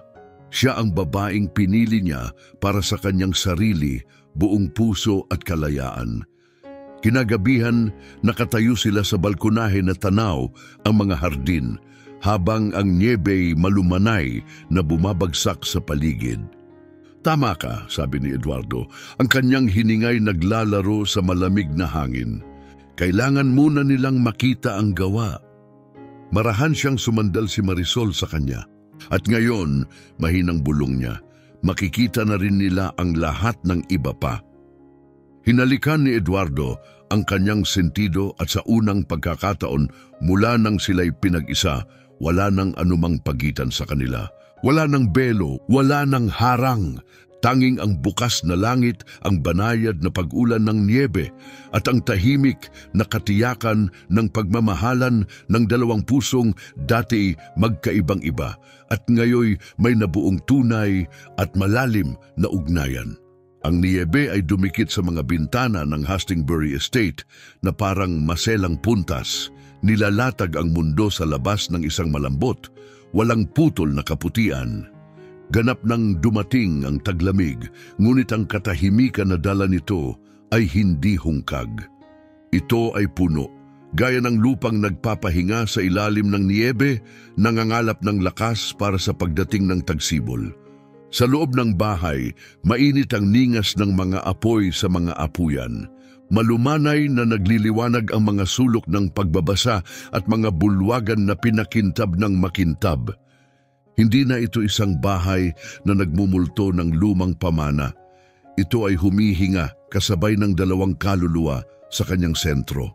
Siya ang babaeng pinili niya para sa kanyang sarili, buong puso at kalayaan. Kinagabihan, nakatayo sila sa balkonahe na tanaw ang mga hardin, habang ang niyebey malumanay na bumabagsak sa paligid. "Tama ka," sabi ni Eduardo, ang kanyang hiningay naglalaro sa malamig na hangin. "Kailangan muna nilang makita ang gawa." Marahan siyang sumandal si Marisol sa kanya. At ngayon, mahinang bulong niya, makikita na rin nila ang lahat ng iba pa. Hinalikan ni Eduardo ang kanyang sentido at sa unang pagkakataon mula nang sila'y pinag-isa, wala nang anumang pagitan sa kanila. Wala nang belo, wala nang harang. Tanging ang bukas na langit, ang banayad na pag-ulan ng niyebe at ang tahimik na katiyakan ng pagmamahalan ng dalawang pusong dati magkaibang iba at ngayoy may nabuong tunay at malalim na ugnayan. Ang niyebe ay dumikit sa mga bintana ng Hastings Estate na parang maselang puntas. Nilalatag ang mundo sa labas ng isang malambot, walang putol na kaputian. Ganap nang dumating ang taglamig, ngunit ang katahimikan na dala nito ay hindi hungkag. Ito ay puno, gaya ng lupang nagpapahinga sa ilalim ng niyebe, nangangalap ng lakas para sa pagdating ng tagsibol. Sa loob ng bahay, mainit ang ningas ng mga apoy sa mga apuyan. Malumanay na nagliliwanag ang mga sulok ng pagbabasa at mga bulwagan na pinakintab ng makintab. Hindi na ito isang bahay na nagmumulto ng lumang pamana. Ito ay humihinga kasabay ng dalawang kaluluwa sa kanyang sentro.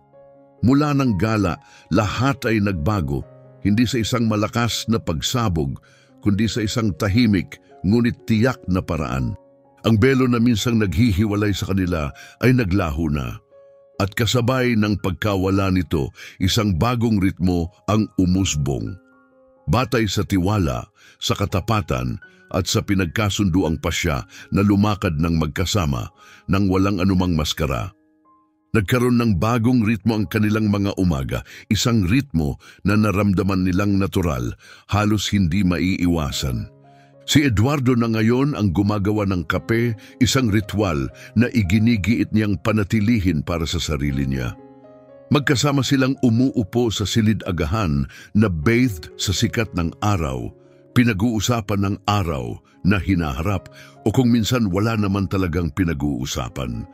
Mula ng gala, lahat ay nagbago, hindi sa isang malakas na pagsabog, kundi sa isang tahimik ngunit tiyak na paraan. Ang belo na minsang naghihiwalay sa kanila ay naglaho na. At kasabay ng pagkawala nito, isang bagong ritmo ang umusbong. Batay sa tiwala, sa katapatan, at sa pinagkasunduang pasya na lumakad ng magkasama nang walang anumang maskara. Nagkaroon ng bagong ritmo ang kanilang mga umaga, isang ritmo na naramdaman nilang natural, halos hindi maiiwasan. Si Eduardo na ngayon ang gumagawa ng kape, isang ritual na iginigiit niyang panatilihin para sa sarili niya. Magkasama silang umuupo sa silid-agahan na bathed sa sikat ng araw, pinag-uusapan ng araw na hinaharap o kung minsan wala naman talagang pinag-uusapan.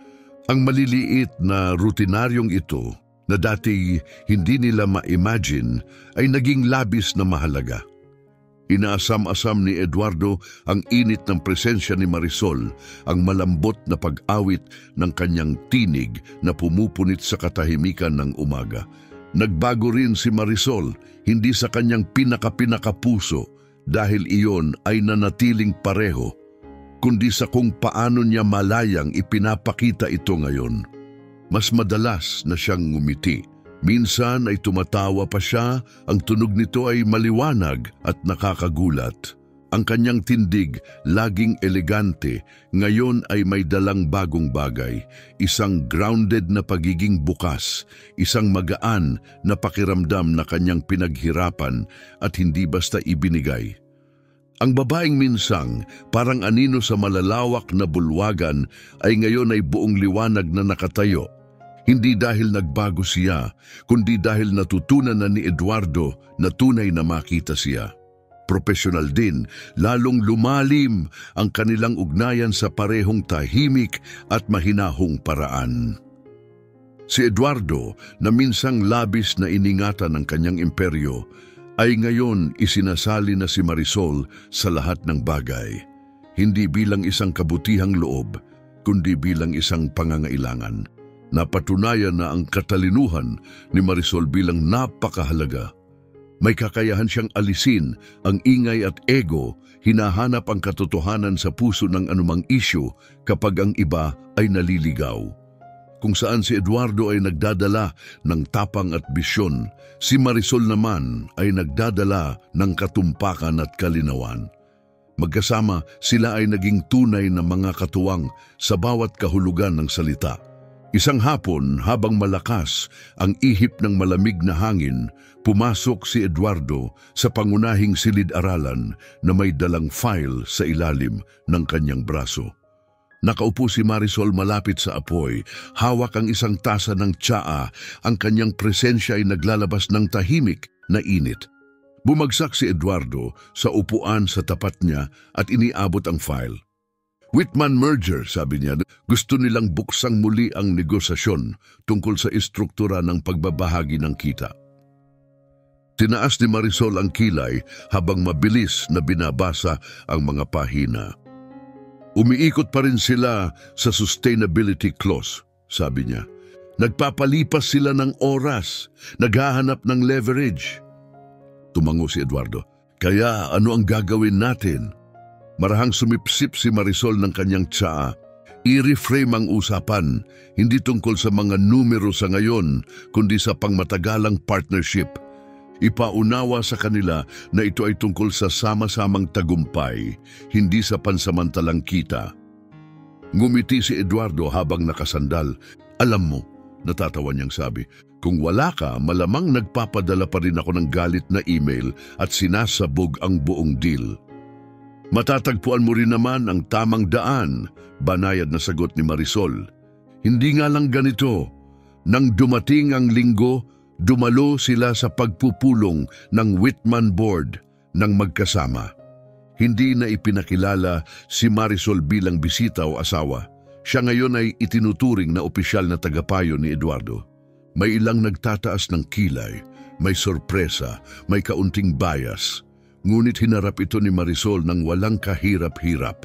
Ang maliliit na rutinaryong ito na dati hindi nila ma-imagine ay naging labis na mahalaga. Inaasam-asam ni Eduardo ang init ng presensya ni Marisol, ang malambot na pag-awit ng kanyang tinig na pumupunit sa katahimikan ng umaga. Nagbago rin si Marisol, hindi sa kanyang pinaka-puso dahil iyon ay nanatiling pareho, kundi sa kung paano niya malayang ipinapakita ito ngayon. Mas madalas na siyang ngumiti. Minsan ay tumatawa pa siya, ang tunog nito ay maliwanag at nakakagulat. Ang kanyang tindig, laging elegante, ngayon ay may dalang bagong bagay, isang grounded na pagiging bukas, isang magaan na pakiramdam na kanyang pinaghirapan at hindi basta ibinigay. Ang babaeng minsang, parang anino sa malalawak na bulwagan, ay ngayon ay buong liwanag na nakatayo. Hindi dahil nagbago siya, kundi dahil natutunan na ni Eduardo na tunay na makita siya. Profesional din, lalong lumalim ang kanilang ugnayan sa parehong tahimik at mahinahong paraan. Si Eduardo, na minsang labis na iningatan ng kanyang imperyo, ay ngayon isinasali na si Marisol sa lahat ng bagay. Hindi bilang isang kabutihang loob, kundi bilang isang pangangailangan. Napatunayan na ang katalinuhan ni Marisol bilang napakahalaga. May kakayahan siyang alisin ang ingay at ego, hinahanap ang katotohanan sa puso ng anumang isyu kapag ang iba ay naliligaw. Kung saan si Eduardo ay nagdadala ng tapang at bisyon, si Marisol naman ay nagdadala ng katumpakan at kalinawan. Magkasama, sila ay naging tunay na mga katuwang sa bawat kahulugan ng salita. Isang hapon, habang malakas ang ihip ng malamig na hangin, pumasok si Eduardo sa pangunahing silid-aralan na may dalang file sa ilalim ng kanyang braso. Nakaupo si Marisol malapit sa apoy, hawak ang isang tasa ng tsaa, ang kanyang presensya ay naglalabas ng tahimik na init. Bumagsak si Eduardo sa upuan sa tapat niya at iniabot ang file. Whitman merger, sabi niya, gusto nilang buksang muli ang negosasyon tungkol sa istruktura ng pagbabahagi ng kita. Tinaas ni Marisol ang kilay habang mabilis na binabasa ang mga pahina. Umiikot pa rin sila sa sustainability clause, sabi niya. Nagpapalipas sila ng oras, naghahanap ng leverage. Tumango si Eduardo. Kaya ano ang gagawin natin? Marahang sumipsip si Marisol ng kanyang tsaa. I-reframe ang usapan, hindi tungkol sa mga numero sa ngayon, kundi sa pangmatagalang partnership. Ipaunawa sa kanila na ito ay tungkol sa sama-samang tagumpay, hindi sa pansamantalang kita. Ngumiti si Eduardo habang nakasandal. Alam mo, natatawa niyang sabi, kung wala ka, malamang nagpapadala pa rin ako ng galit na email at sinasabog ang buong deal. Matatagpuan mo rin naman ang tamang daan, banayad na sagot ni Marisol. Hindi nga lang ganito. Nang dumating ang linggo, Dumalo sila sa pagpupulong ng Whitman Board ng magkasama. Hindi na ipinakilala si Marisol bilang bisita o asawa. Siya ngayon ay itinuturing na opisyal na tagapayo ni Eduardo. May ilang nagtataas ng kilay, may sorpresa, may kaunting bias. Ngunit hinarap ito ni Marisol ng walang kahirap-hirap.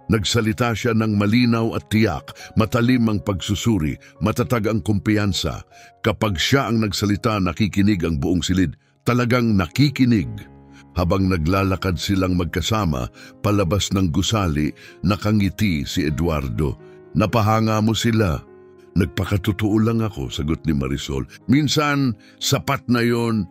Nagsalita siya ng malinaw at tiyak, matalim ang pagsusuri, matatag ang kumpiyansa. Kapag siya ang nagsalita, nakikinig ang buong silid. Talagang nakikinig. Habang naglalakad silang magkasama, palabas ng gusali, nakangiti si Eduardo. Napahanga mo sila. Nagpakatotoo lang ako, sagot ni Marisol. Minsan, sapat na yon.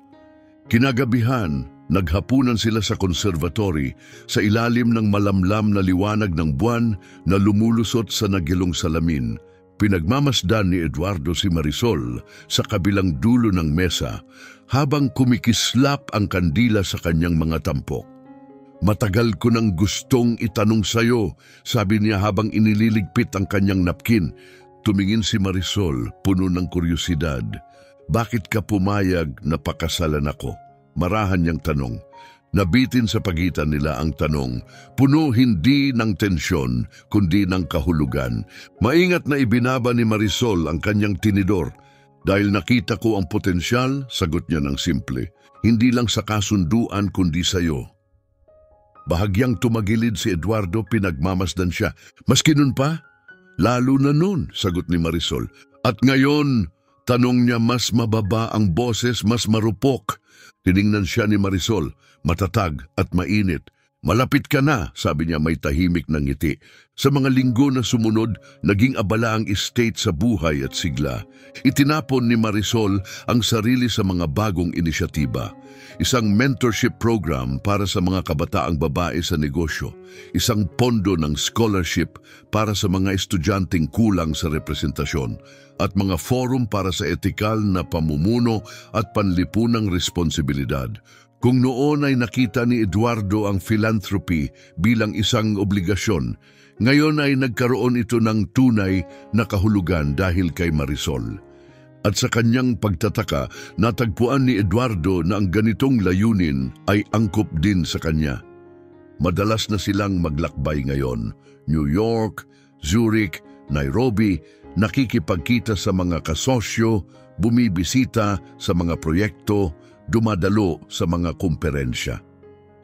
Kinagabihan, naghapunan sila sa konservatory sa ilalim ng malamlam na liwanag ng buwan na lumulusot sa nagilong salamin. Pinagmamasdan ni Eduardo si Marisol sa kabilang dulo ng mesa habang kumikislap ang kandila sa kanyang mga tampok. Matagal ko nang gustong itanong sayo, sabi niya habang inililigpit ang kanyang napkin. Tumingin si Marisol, puno ng kuryosidad. Bakit ka pumayag na pakasalan ako? Marahan niyang tanong. Nabitin sa pagitan nila ang tanong, puno hindi ng tensyon, kundi ng kahulugan. Maingat na ibinaba ni Marisol ang kanyang tinidor. Dahil nakita ko ang potensyal, sagot niya ng simple. Hindi lang sa kasunduan, kundi sa'yo. Bahagyang tumagilid si Eduardo, pinagmamasdan siya. Maski nun pa? Lalo na nun, sagot ni Marisol. At ngayon, tanong niya, mas mababa ang boses, mas marupok. Tiningnan siya ni Marisol, matatag at mainit. Malapit ka na, sabi niya may tahimik na ngiti. Sa mga linggo na sumunod, naging abala ang estate sa buhay at sigla. Itinapon ni Marisol ang sarili sa mga bagong inisyatiba. Isang mentorship program para sa mga kabataang babae sa negosyo. Isang pondo ng scholarship para sa mga estudyanteng kulang sa representasyon. At mga forum para sa etikal na pamumuno at panlipunang responsibilidad. Kung noon ay nakita ni Eduardo ang philanthropy bilang isang obligasyon, ngayon ay nagkaroon ito ng tunay na kahulugan dahil kay Marisol. At sa kanyang pagtataka, natagpuan ni Eduardo na ang ganitong layunin ay angkop din sa kanya. Madalas na silang maglakbay ngayon. New York, Zurich, Nairobi, nakikipagkita sa mga kasosyo, bumibisita sa mga proyekto, dumadalo sa mga kumperensya.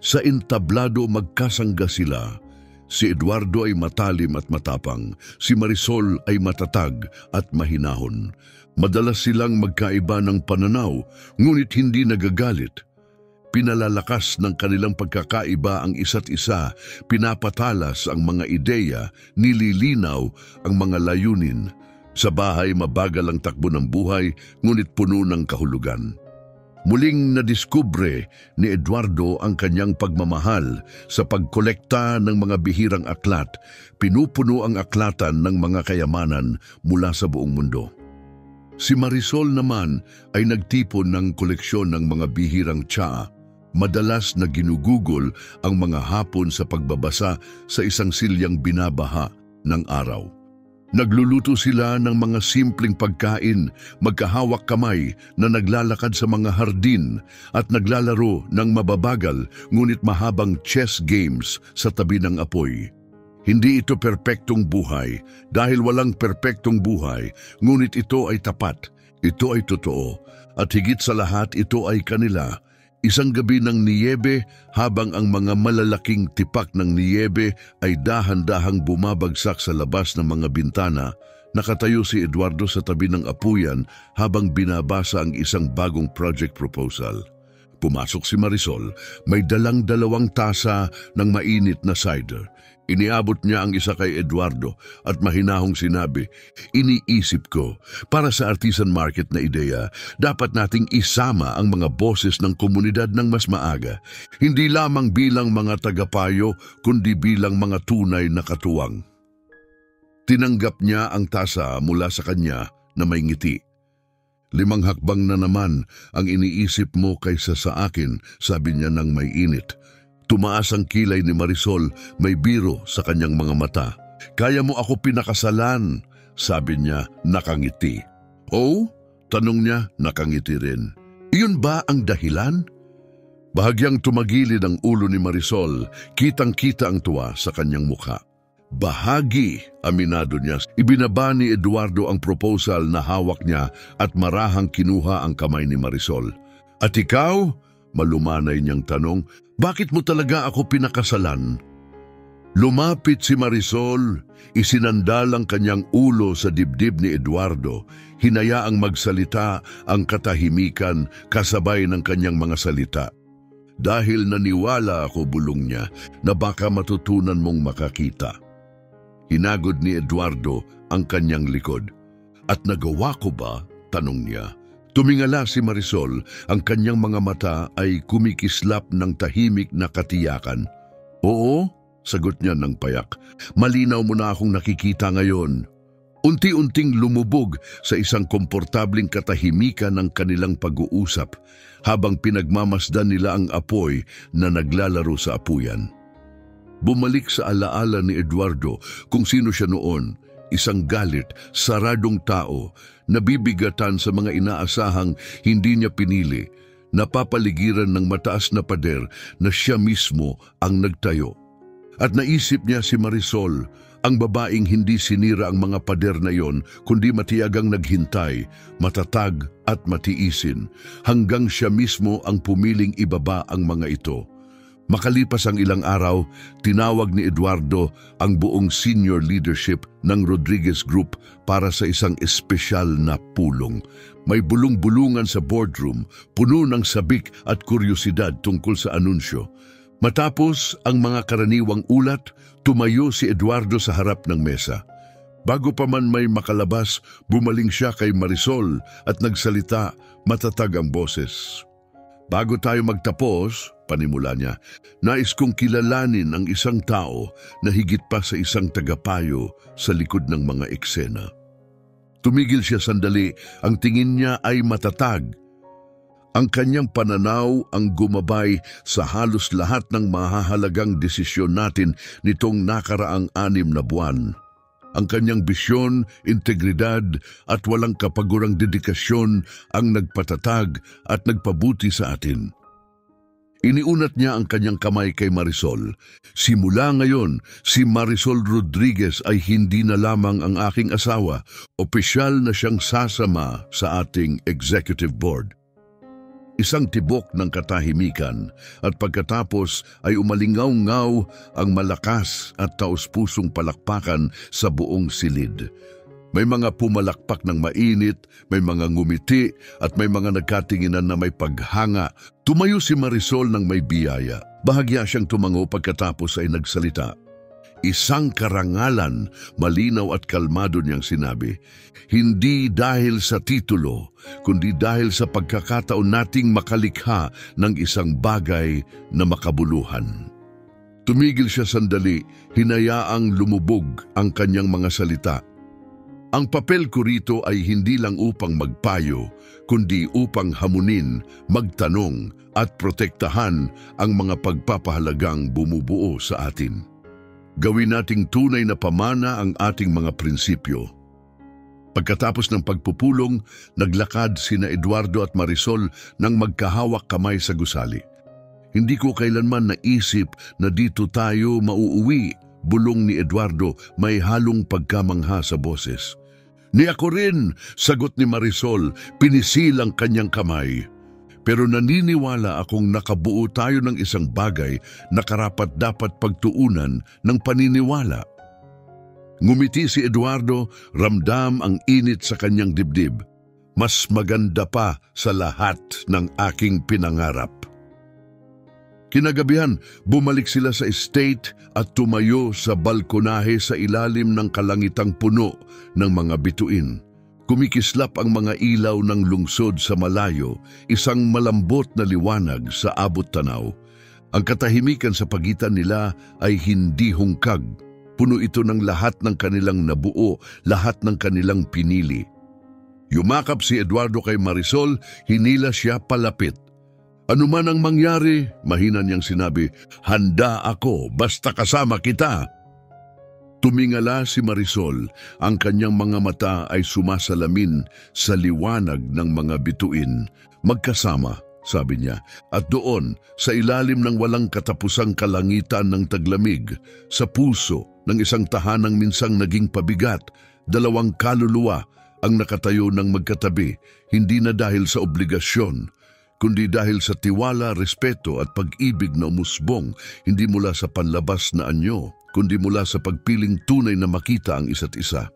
Sa entablado magkasangga sila. Si Eduardo ay matalim at matapang, si Marisol ay matatag at mahinahon. Madalas silang magkaiba ng pananaw, ngunit hindi nagagalit. Pinalalakas ng kanilang pagkakaiba ang isa't isa, pinapatalas ang mga ideya, nililinaw ang mga layunin. Sa bahay mabagal ang takbo ng buhay, ngunit puno ng kahulugan. Muling nadiskubre ni Eduardo ang kanyang pagmamahal sa pagkolekta ng mga bihirang aklat. Pinupuno ang aklatan ng mga kayamanan mula sa buong mundo. Si Marisol naman ay nagtipon ng koleksyon ng mga bihirang tsaa. Madalas na ginugugol ang mga hapon sa pagbabasa sa isang silyang binabaha ng araw. Nagluluto sila ng mga simpleng pagkain, magkahawak kamay na naglalakad sa mga hardin at naglalaro ng mababagal ngunit mahabang chess games sa tabi ng apoy. Hindi ito perpektong buhay dahil walang perpektong buhay, ngunit ito ay tapat, ito ay totoo, at higit sa lahat ito ay kanila. Isang gabi ng niyebe habang ang mga malalaking tipak ng niyebe ay dahan-dahang bumabagsak sa labas ng mga bintana, nakatayo si Eduardo sa tabi ng apuyan habang binabasa ang isang bagong project proposal. Pumasok si Marisol, may dalang 2 tasa ng mainit na cider. Iniabot niya ang isa kay Eduardo at mahinahong sinabi, iniisip ko, para sa artisan market na ideya, dapat nating isama ang mga boses ng komunidad ng mas maaga, hindi lamang bilang mga tagapayo, kundi bilang mga tunay na katuwang. Tinanggap niya ang tasa mula sa kanya na may ngiti. 5 hakbang na naman ang iniisip mo kaysa sa akin, sabi niya ng may init. Tumaas ang kilay ni Marisol, may biro sa kanyang mga mata. Kaya mo ako pinakasalan, sabi niya nakangiti. Oh, Tanong niya, nakangiti rin. Iyon ba ang dahilan? Bahagyang tumagilid ang ulo ni Marisol, kitang-kita ang tuwa sa kanyang mukha. Bahagi, aminado niya, ibinaba ni Eduardo ang proposal na hawak niya at marahang kinuha ang kamay ni Marisol. At ikaw? Malumanay niyang tanong, bakit mo talaga ako pinakasalan? Lumapit si Marisol, isinandal ang kanyang ulo sa dibdib ni Eduardo, hinayaang magsalita ang katahimikan kasabay ng kanyang mga salita. Dahil naniwala ako, bulong niya, na baka matutunan mong makakita. Hinagod ni Eduardo ang kanyang likod. At nagawa ko ba? Tanong niya. Tumingala si Marisol, ang kanyang mga mata ay kumikislap ng tahimik na katiyakan. Oo, sagot niya ng payak. Malinaw mo na akong nakikita ngayon. Unti-unting lumubog sa isang komportabling katahimikan ng kanilang pag-uusap habang pinagmamasdan nila ang apoy na naglalaro sa apuyan. Bumalik sa alaala ni Eduardo kung sino siya noon, isang galit, saradong tao, nabibigatan sa mga inaasahang hindi niya pinili, napapaligiran ng mataas na pader na siya mismo ang nagtayo. At naisip niya si Marisol, ang babaeng hindi sinira ang mga pader na iyon, kundi matiyagang naghintay, matatag at matiisin, hanggang siya mismo ang pumiling ibaba ang mga ito. Makalipas ang ilang araw, tinawag ni Eduardo ang buong senior leadership ng Rodriguez Group para sa isang espesyal na pulong. May bulong-bulungan sa boardroom, puno ng sabik at kuryosidad tungkol sa anunsyo. Matapos ang mga karaniwang ulat, tumayo si Eduardo sa harap ng mesa. Bago pa man may makalabas, bumaling siya kay Marisol at nagsalita, matatag ang boses. Bago tayo magtapos, panimula niya, nais kong kilalanin ang isang tao na higit pa sa isang tagapayo sa likod ng mga eksena. Tumigil siya sandali, ang tingin niya ay matatag. Ang kanyang pananaw ang gumabay sa halos lahat ng mahahalagang desisyon natin nitong nakaraang 6 na buwan. Ang kanyang bisyon, integridad at walang kapagurang dedikasyon ang nagpatatag at nagpabuti sa atin. Iniunat niya ang kanyang kamay kay Marisol. Simula ngayon, si Marisol Rodriguez ay hindi na lamang ang aking asawa, opisyal na siyang sasama sa ating executive board. Isang tibok ng katahimikan at pagkatapos ay umalingaw-ngaw ang malakas at taus-pusong palakpakan sa buong silid. May mga pumalakpak ng mainit, may mga ngumiti at may mga nagkatinginan na may paghanga. Tumayo si Marisol ng may biyaya. Bahagya siyang tumango pagkatapos ay nagsalita. Isang karangalan, malinaw at kalmado niyang sinabi, hindi dahil sa titulo, kundi dahil sa pagkakataon nating makalikha ng isang bagay na makabuluhan. Tumigil siya sandali, hinayaang lumubog ang kanyang mga salita. Ang papel ko rito ay hindi lang upang magpayo, kundi upang hamunin, magtanong at protektahan ang mga pagpapahalagang bumubuo sa atin. Gawin nating tunay na pamana ang ating mga prinsipyo. Pagkatapos ng pagpupulong, naglakad sina Eduardo at Marisol nang magkahawak kamay sa gusali. Hindi ko kailanman naisip na dito tayo mauuwi, bulong ni Eduardo, may halong pagkamangha sa boses. Ni ako rin, sagot ni Marisol, pinisil ang kanyang kamay. Pero naniniwala akong nakabuo tayo ng isang bagay na karapat-dapat pagtuunan ng paniniwala. Ngumiti si Eduardo, ramdam ang init sa kanyang dibdib. Mas maganda pa sa lahat ng aking pinangarap. Kinagabihan, bumalik sila sa estate at tumayo sa balkonahe sa ilalim ng kalangitang puno ng mga bituin. Kumikislap ang mga ilaw ng lungsod sa malayo, isang malambot na liwanag sa abot tanaw. Ang katahimikan sa pagitan nila ay hindi hungkag. Puno ito ng lahat ng kanilang nabuo, lahat ng kanilang pinili. Yumakap si Eduardo kay Marisol, hinila siya palapit. Ano man ang mangyari, mahina niyang sinabi, handa ako basta kasama kita. Tumingala si Marisol, ang kanyang mga mata ay sumasalamin sa liwanag ng mga bituin. Magkasama, sabi niya, at doon, sa ilalim ng walang katapusang kalangitan ng taglamig, sa puso ng isang tahanang minsang naging pabigat, dalawang kaluluwa ang nakatayo ng magkatabi, hindi na dahil sa obligasyon, kundi dahil sa tiwala, respeto at pag-ibig na umusbong, hindi mula sa panlabas na anyo, kundi mula sa pagpiling tunay na makita ang isa't isa.